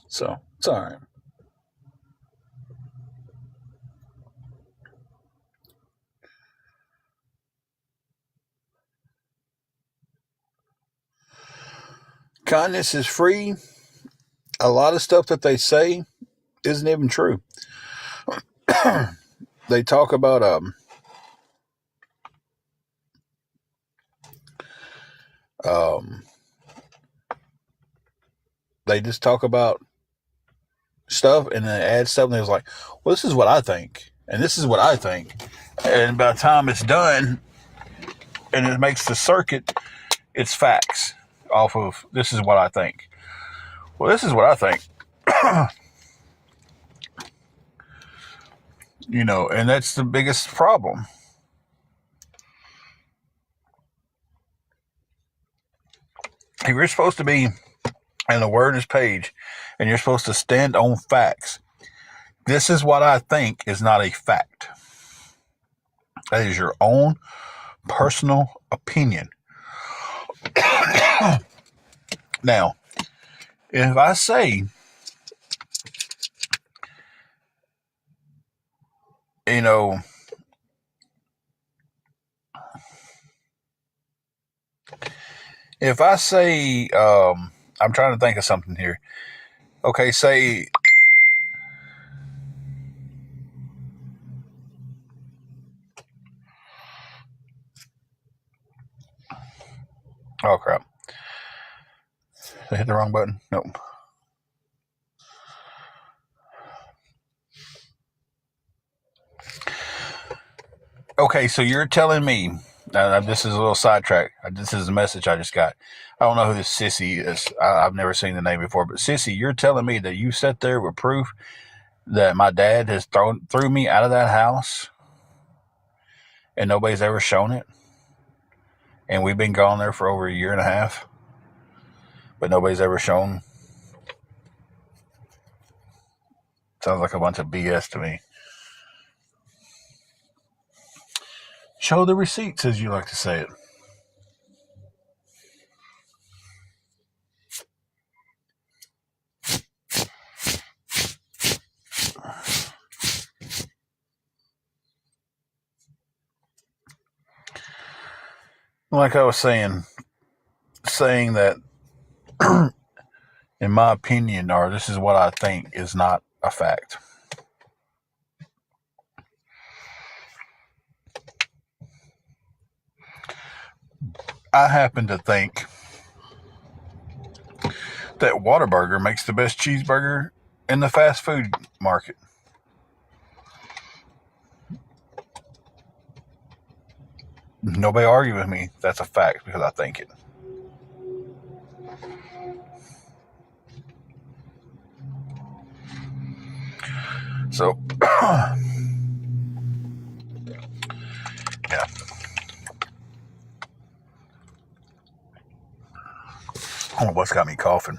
[SPEAKER 1] So it's all right. Kindness is free. A lot of stuff that they say isn't even true. They talk about they just talk about stuff and then add stuff and it was like, well, this is what I think and this is what I think, and by the time it's done and it makes the circuit, it's facts off of this is what I think. Well, this is what I think. And that's the biggest problem. If you're supposed to be an awareness page and you're supposed to stand on facts, this is what I think is not a fact. That is your own personal opinion. Now, if I say, if I say, I'm trying to think of something here. Okay, say, oh crap. Did I hit the wrong button? Nope. Okay, so you're telling me, this is a little sidetrack. This is a message I just got. I don't know who this Sissy is. I've never seen the name before, but Sissy, you're telling me that you sat there with proof that my dad has threw me out of that house and nobody's ever shown it? And we've been gone there for over a year and a half, but nobody's ever shown. Sounds like a bunch of BS to me. Show the receipts, as you like to say it. Like I was saying that, in my opinion, or this is what I think, is not a fact. I happen to think that Whataburger makes the best cheeseburger in the fast food market. Nobody argue with me. That's a fact because I think it. So, yeah. I don't know what's got me coughing.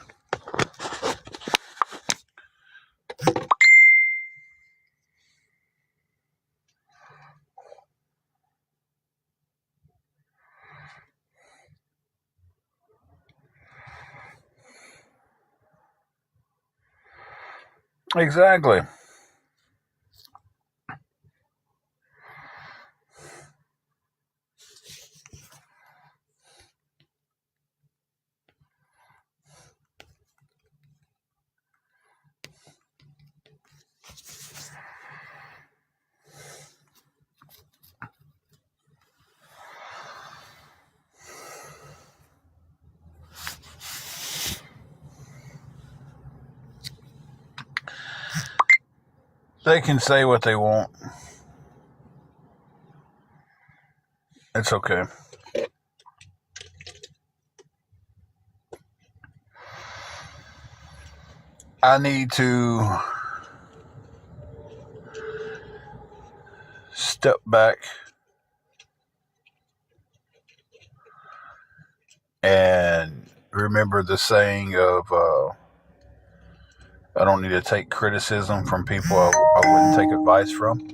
[SPEAKER 1] Exactly. They can say what they want. It's okay. I need to step back and remember the saying of I don't need to take criticism from people I wouldn't take advice from.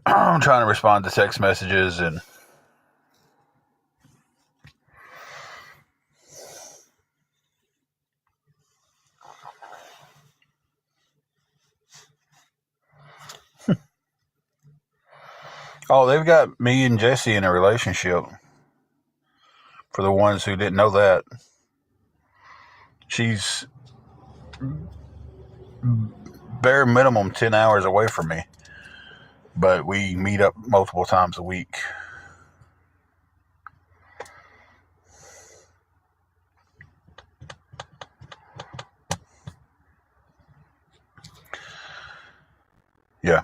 [SPEAKER 1] I'm trying to respond to text messages and oh, they've got me and Jesse in a relationship. For the ones who didn't know that, she's bare minimum 10 hours away from me, but we meet up multiple times a week. Yeah.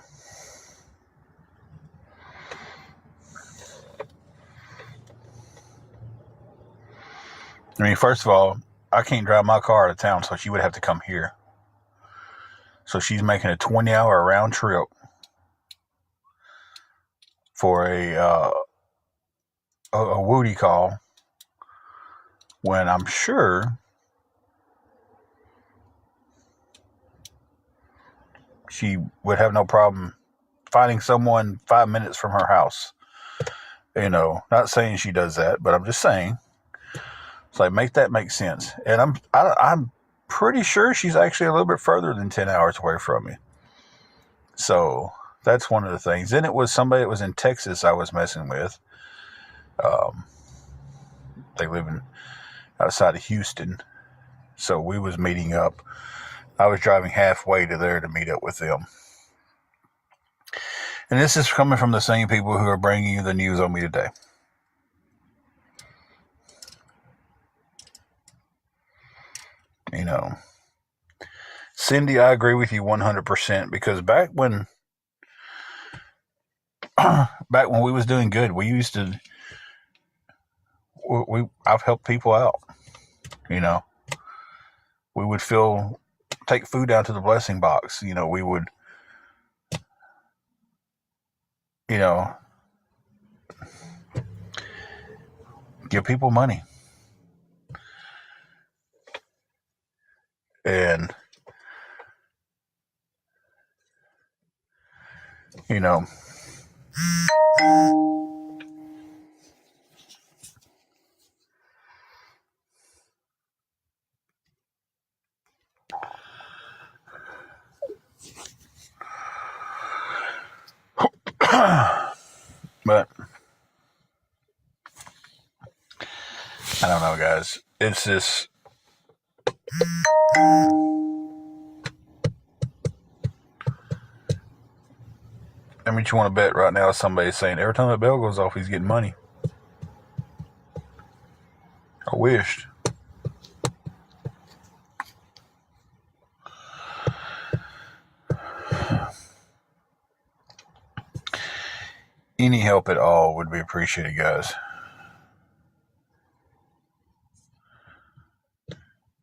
[SPEAKER 1] I mean, first of all, I can't drive my car out of town, so she would have to come here. So she's making a 20-hour round trip for a Woody call when I'm sure she would have no problem finding someone 5 minutes from her house. You know, not saying she does that, but I'm just saying. It's like, make that make sense. And I'm pretty sure she's actually a little bit further than 10 hours away from me. So that's one of the things. Then it was somebody that was in Texas I was messing with. They live outside of Houston. So we was meeting up. I was driving halfway to there to meet up with them. And this is coming from the same people who are bringing you the news on me today. You know, Cindy, I agree with you 100% because back when we was doing good, we used to I've helped people out. You know, we would take food out to the blessing box. You know, we would, you know, give people money. And you know. But I don't know, guys. It's just, I mean, you want to bet right now somebody's saying every time that bell goes off, he's getting money. I wished. Any help at all would be appreciated, guys.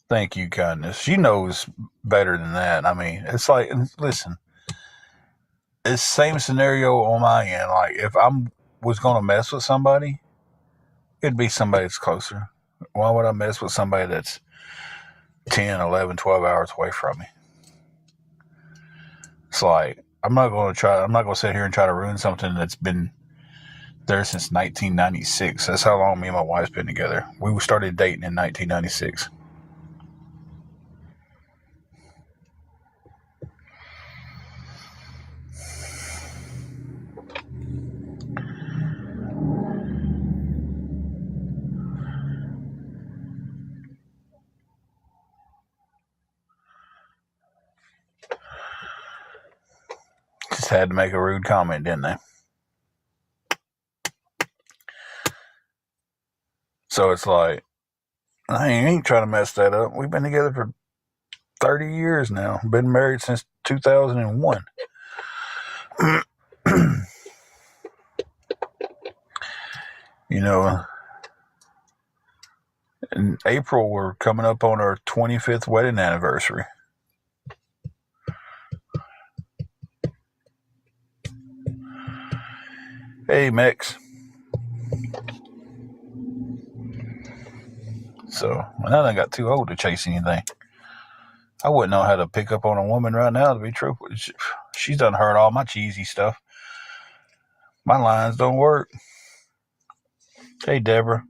[SPEAKER 1] Thank you, kindness. She knows better than that. I mean, it's like, listen, it's same scenario on my end. Like, if I was going to mess with somebody, it'd be somebody that's closer. Why would I mess with somebody that's 10, 11, 12 hours away from me? It's like, I'm not going to sit here and try to ruin something that's been there since 1996. That's how long me and my wife's been together. We started dating in 1996. Just had to make a rude comment, didn't they? So it's like, I ain't trying to mess that up. We've been together for 30 years now. Been married since 2001. You know, in April, we're coming up on our 25th wedding anniversary. Hey, Mex. So, I done got too old to chase anything. I wouldn't know how to pick up on a woman right now, to be truthful. She's done heard all my cheesy stuff. My lines don't work. Hey, Deborah.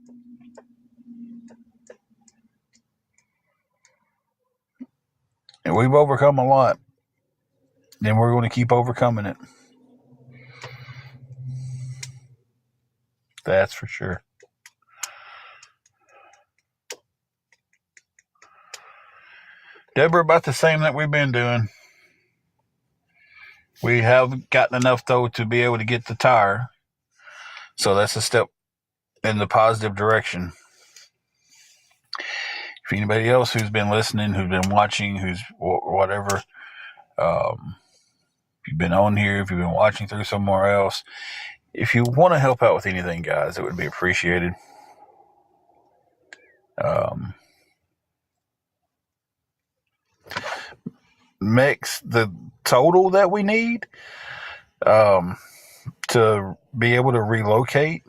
[SPEAKER 1] And we've overcome a lot. And we're going to keep overcoming it. That's for sure. Deborah, about the same that we've been doing. We have gotten enough, though, to be able to get the tire. So that's a step in the positive direction. If anybody else who's been listening, who's been watching, who's whatever, if you've been on here, if you've been watching through somewhere else, if you want to help out with anything, guys, it would be appreciated. Makes the total that we need to be able to relocate,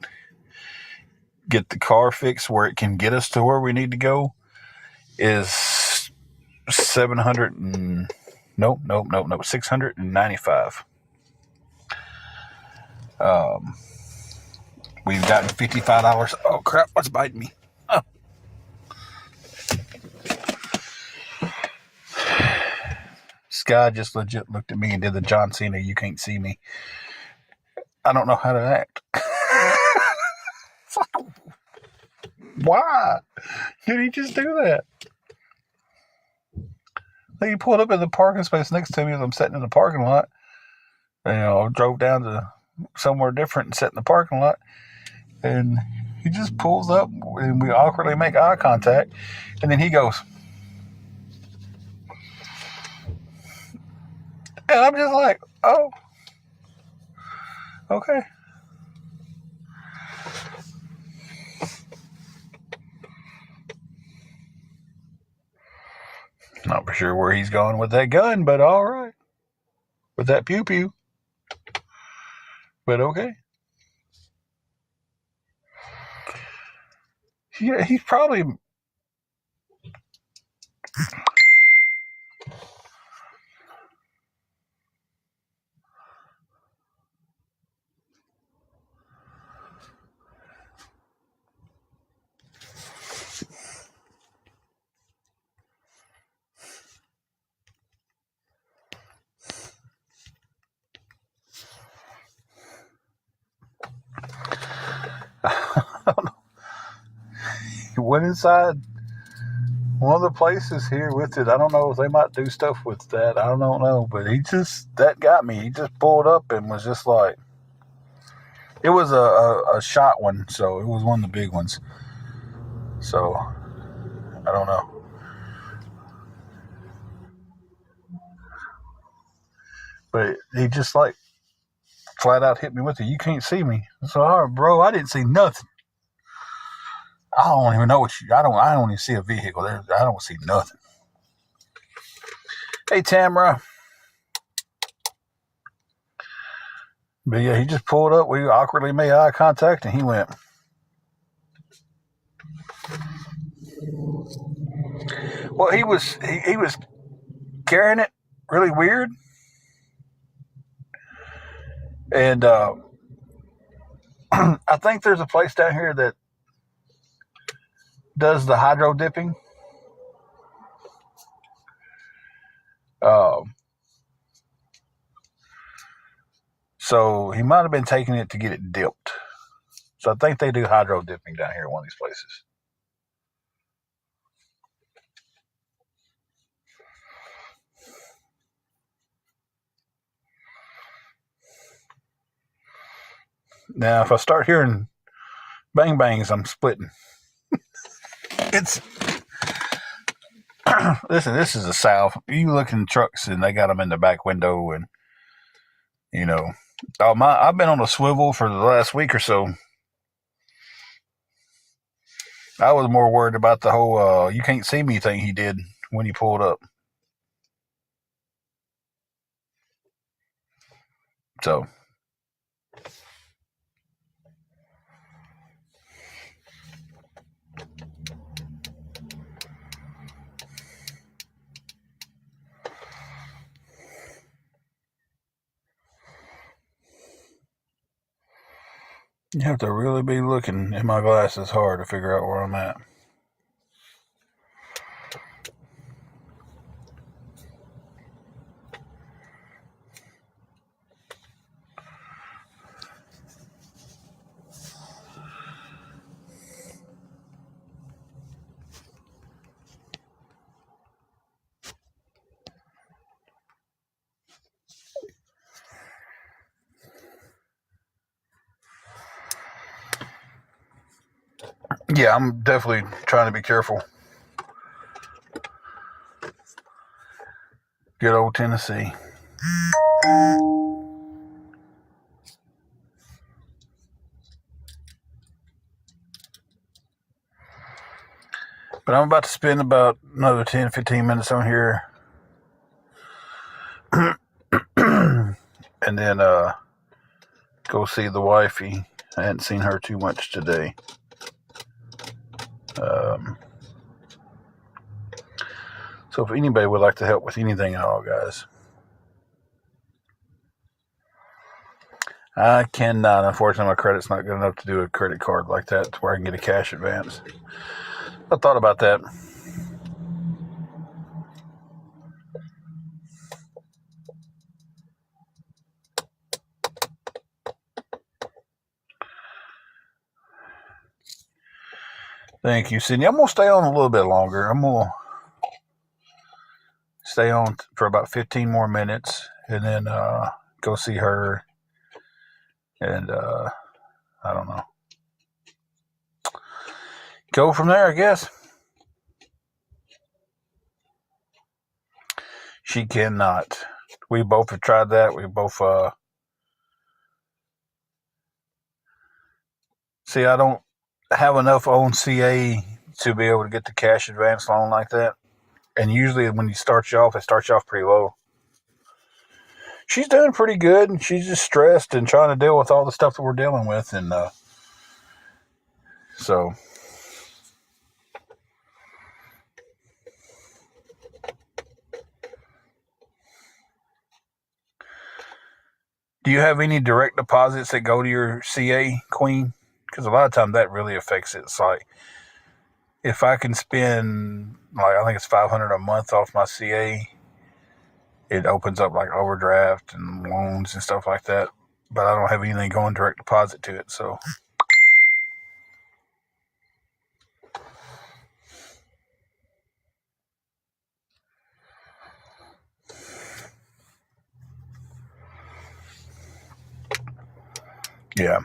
[SPEAKER 1] get the car fixed where it can get us to where we need to go, is 695. We've gotten $55. Oh crap, what's biting me? Oh. Sky just legit looked at me and did the John Cena, you can't see me. I don't know how to act. Why did he just do that? He pulled up in the parking space next to me as I'm sitting in the parking lot. Drove down to somewhere different and sat in the parking lot. And he just pulls up and we awkwardly make eye contact. And then he goes. And I'm just like, oh, okay. Not for sure where he's going with that gun, but all right. With that pew pew. But okay. Yeah, he's probably. went inside one of the places here with it. I don't know if they might do stuff with that. I don't know. But that got me. He just pulled up and was just like, it was a shot one, so it was one of the big ones. So, I don't know. But he just like flat out hit me with it. You can't see me. So, all right, bro, I didn't see nothing. I don't even know I don't even see a vehicle there. I don't see nothing. Hey, Tamara. But yeah, he just pulled up. We awkwardly made eye contact, and he went. Well, he was carrying it really weird, and I think there's a place down here that does the hydro dipping. So he might have been taking it to get it dipped. So I think they do hydro dipping down here at one of these places. Now, if I start hearing bang bangs, I'm splitting. Listen, this is the South. You look in trucks and they got them in the back window, and I've been on a swivel for the last week or so. I was more worried about the whole you can't see me thing he did when he pulled up. So, you have to really be looking in my glasses hard to figure out where I'm at. Yeah, I'm definitely trying to be careful. Good old Tennessee. But I'm about to spend about another 10, 15 minutes on here. And then go see the wifey. I hadn't seen her too much today. So if anybody would like to help with anything at all, guys, I cannot. Unfortunately, my credit's not good enough to do a credit card like that to where I can get a cash advance. I thought about that. Thank you, Sydney. I'm going to stay on a little bit longer. I'm going to stay on for about 15 more minutes and then go see her. And I don't know. Go from there, I guess. She cannot. We both have tried that. We both see, I don't have enough on CA to be able to get the cash advance loan like that. And usually when it starts you off pretty low. She's doing pretty good. She's just stressed and trying to deal with all the stuff that we're dealing with. And so, do you have any direct deposits that go to your CA, Queen? Because a lot of times that really affects it. It's like, if I can spend, like, I think it's $500 a month off my CA, it opens up like overdraft and loans and stuff like that. But I don't have anything going direct deposit to it. So Yeah.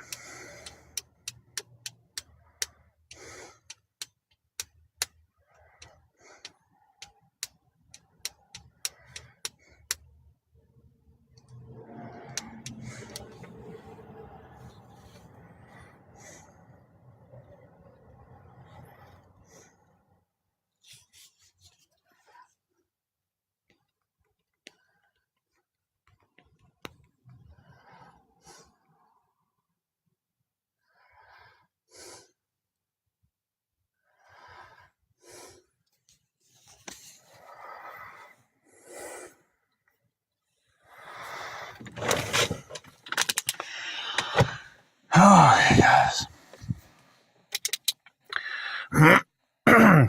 [SPEAKER 1] Oh, guys.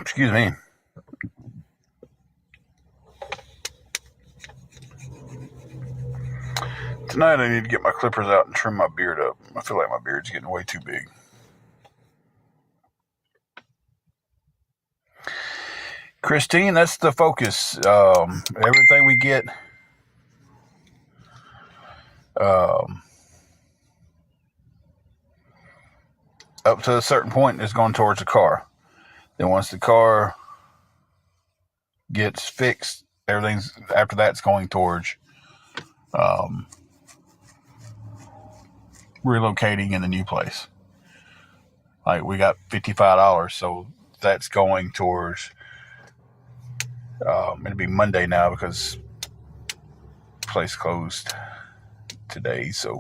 [SPEAKER 1] Excuse me. Tonight I need to get my clippers out and trim my beard up. I feel like my beard's getting way too big. Christine, that's the focus. Everything we get up to a certain point is going towards the car. Then once the car gets fixed, everything's after that's going towards relocating in the new place. Like we got $55, so that's going towards. It'll be Monday now because the place closed today. So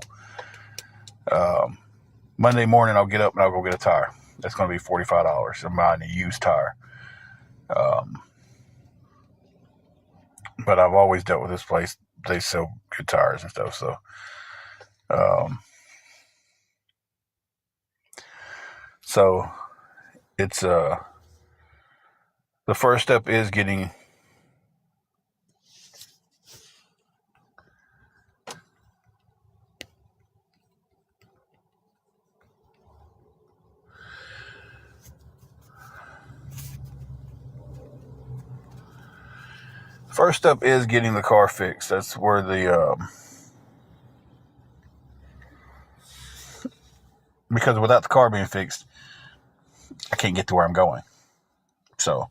[SPEAKER 1] Monday morning I'll get up and I'll go get a tire. That's going to be $45. I'm buying a used tire. But I've always dealt with this place. They sell good tires and stuff. So it's the first step is getting the car fixed. That's where because without the car being fixed, I can't get to where I'm going. So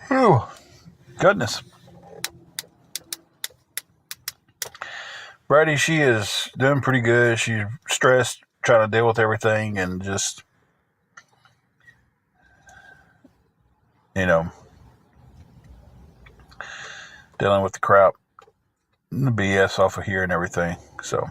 [SPEAKER 1] whew, goodness. Brady, she is doing pretty good. She's stressed, trying to deal with everything, and just, dealing with the crap, the BS off of here and everything. So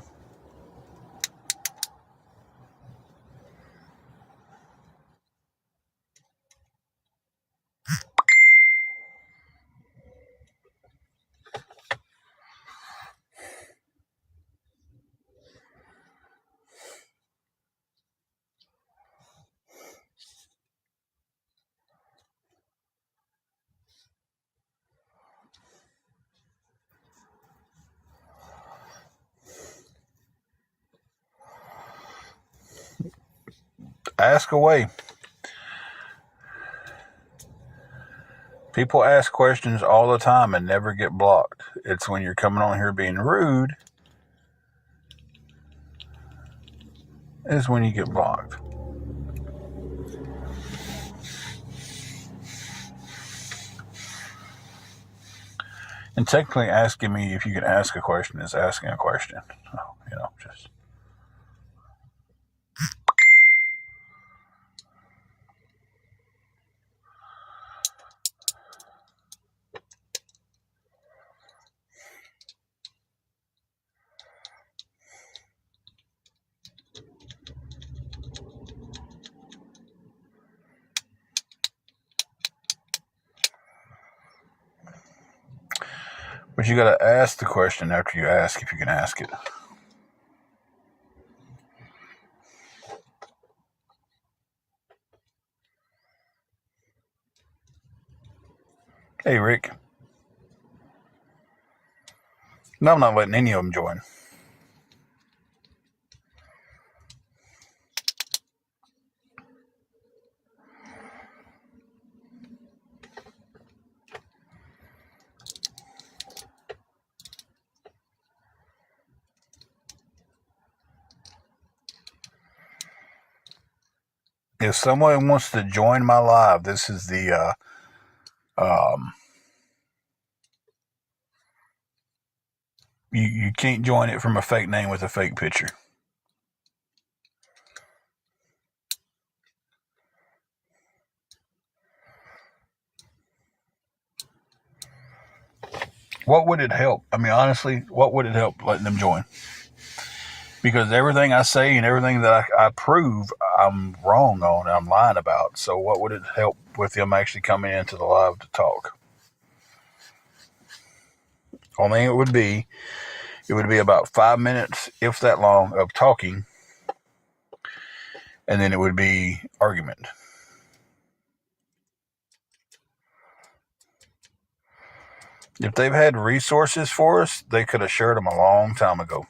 [SPEAKER 1] ask away. People ask questions all the time and never get blocked. It's when you're coming on here being rude is when you get blocked. And technically asking me if you can ask a question is asking a question. Just. But you got to ask the question after you ask if you can ask it. Hey, Rick. No, I'm not letting any of them join. If someone wants to join my live, this is the you can't join it from a fake name with a fake picture. What would it help? I mean, honestly, what would it help letting them join? Because everything I say and everything that I prove, I'm wrong on and I'm lying about. So what would it help with them actually coming into the live to talk? Only it would be about 5 minutes, if that long, of talking, and then it would be argument. If they've had resources for us, they could have shared them a long time ago.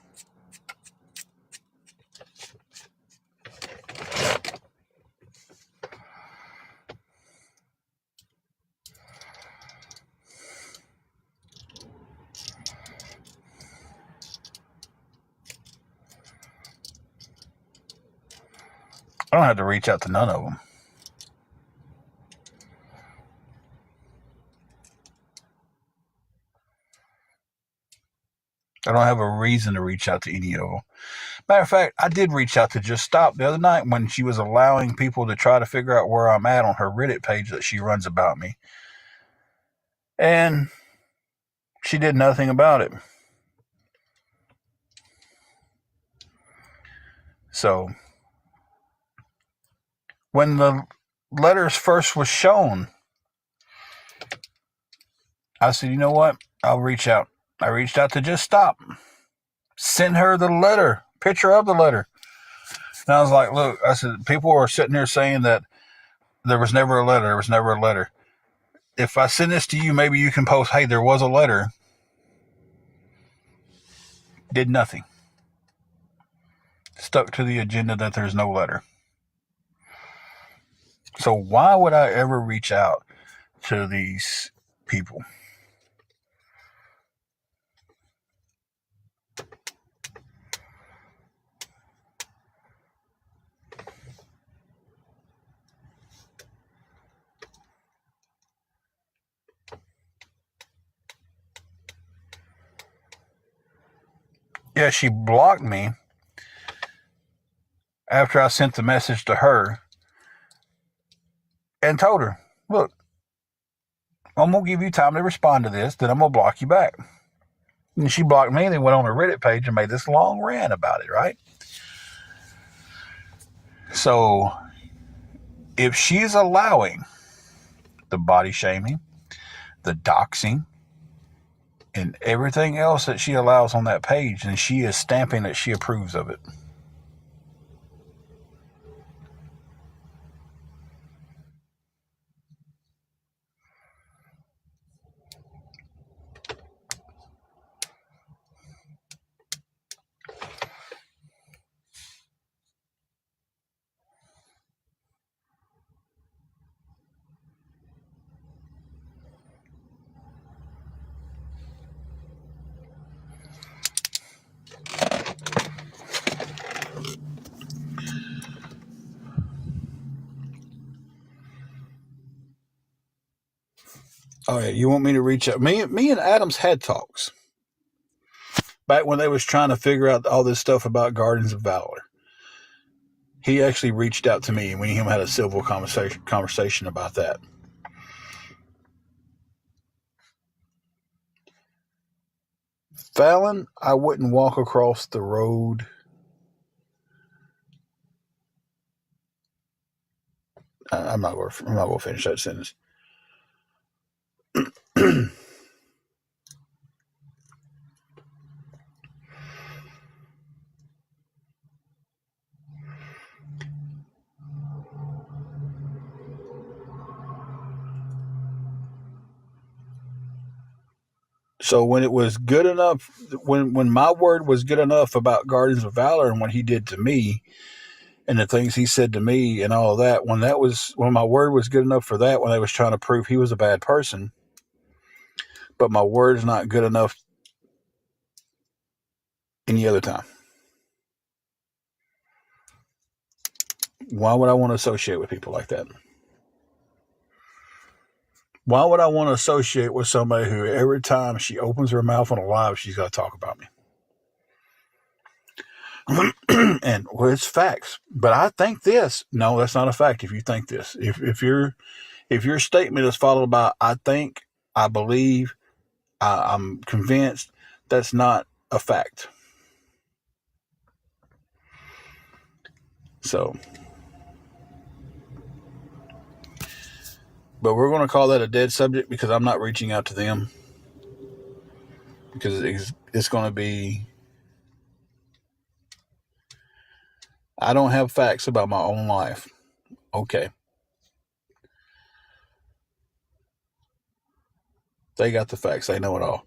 [SPEAKER 1] I don't have to reach out to none of them. I don't have a reason to reach out to any of them. Matter of fact, I did reach out to Just Stop the other night when she was allowing people to try to figure out where I'm at on her Reddit page that she runs about me. And she did nothing about it. So, when the letters first was shown, I said, you know what? I'll reach out. I reached out to Just Stop. Sent her the letter, picture of the letter. And I was like, look, I said, people are sitting here saying that there was never a letter. There was never a letter. If I send this to you, maybe you can post, hey, there was a letter. Did nothing. Stuck to the agenda that there's no letter. So why would I ever reach out to these people? Yeah, she blocked me after I sent the message to her and told her, look, I'm going to give you time to respond to this, then I'm going to block you back. And she blocked me and then went on her Reddit page and made this long rant about it, right? So if she's allowing the body shaming, the doxing, and everything else that she allows on that page, then she is stamping that she approves of it. Oh yeah, you want me to reach out? Me and Adams had talks back when they was trying to figure out all this stuff about Gardens of Valor. He actually reached out to me and we and him had a civil conversation about that. Fallon, I wouldn't walk across the road. I'm not going to finish that sentence. So when it was good enough, when my word was good enough about Guardians of Valor and what he did to me and the things he said to me and all of that, when my word was good enough for that, when I was trying to prove he was a bad person, but my word's not good enough any other time. Why would I want to associate with people like that? Why would I want to associate with somebody who every time she opens her mouth on a live, she's got to talk about me? And well, it's facts. But I think this. No, that's not a fact. If you think this, if your statement is followed by I think, I believe, I'm convinced, that's not a fact. So, but we're going to call that a dead subject because I'm not reaching out to them because it's going to be. I don't have facts about my own life. Okay. They got the facts. They know it all.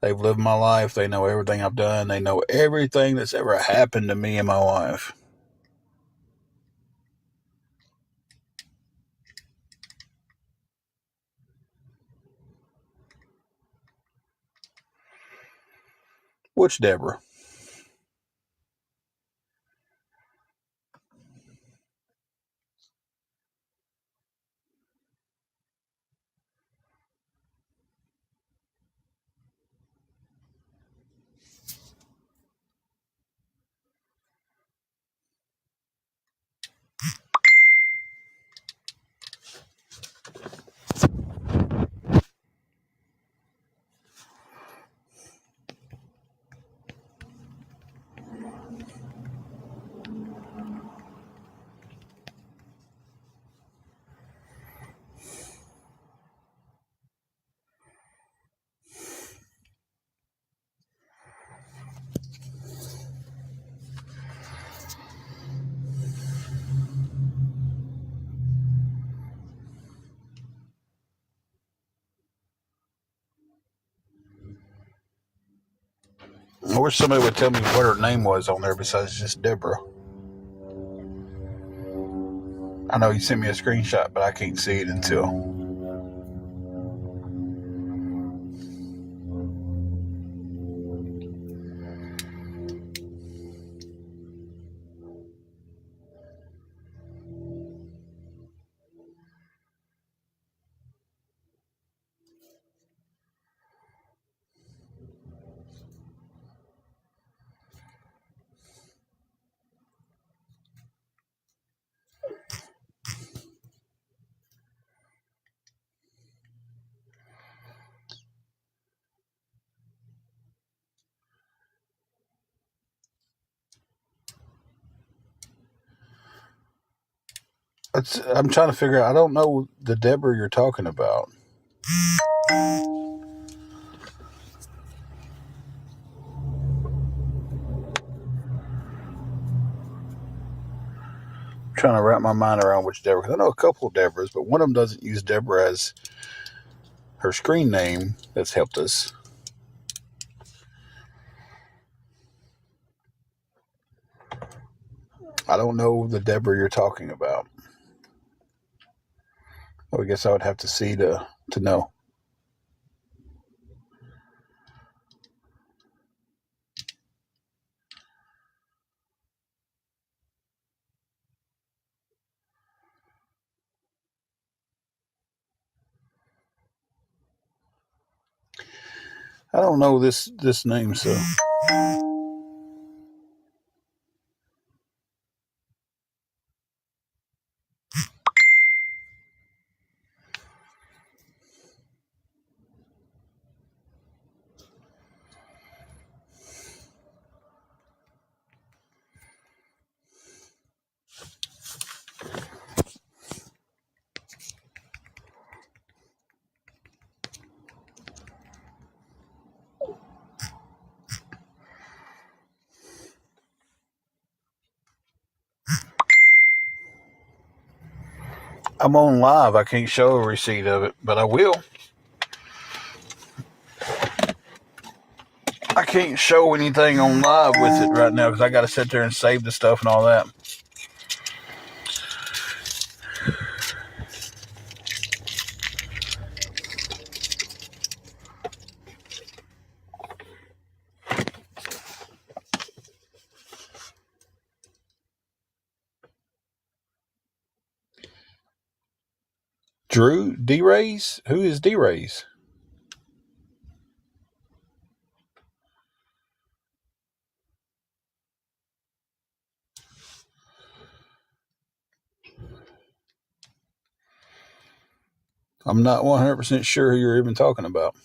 [SPEAKER 1] They've lived my life. They know everything I've done. They know everything that's ever happened to me in my life. Which Deborah? I wish somebody would tell me what her name was on there besides just Deborah. I know you sent me a screenshot, but I can't see it until. I'm trying to figure out. I don't know the Deborah you're talking about. I'm trying to wrap my mind around which Deborah. Cause I know a couple of Deborahs, but one of them doesn't use Deborah as her screen name. That's helped us. I don't know the Deborah you're talking about. Well, I guess I would have to see to know. I don't know this name, so. I'm on live. I can't show a receipt of it, but I will. I can't show anything on live with it right now because I got to sit there and save the stuff and all that. Drew D-Rays? Who is D-Rays? I'm not 100% sure who you're even talking about.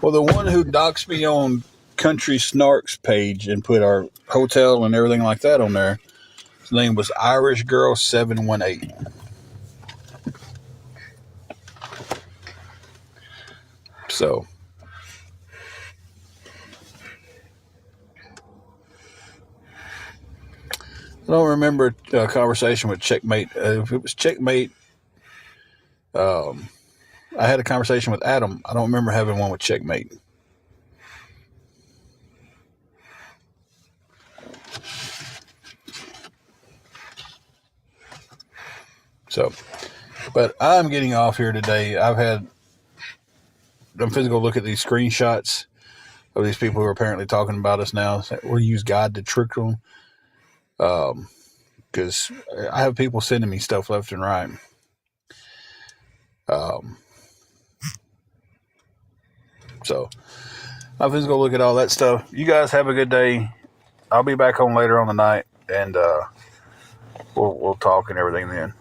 [SPEAKER 1] Well, the one who doxed me on Country Snarks page and put our hotel and everything like that on there, his name was Irish Girl 718. So I don't remember a conversation with Checkmate. If it was Checkmate, I had a conversation with Adam. I don't remember having one with Checkmate. So, but I'm getting off here today. I'm physical look at these screenshots of these people who are apparently talking about us now. We'll use God to trick them. Because I have people sending me stuff left and right. So I'm just gonna look at all that stuff. You guys have a good day. I'll be back home later on the night, and we'll talk and everything then.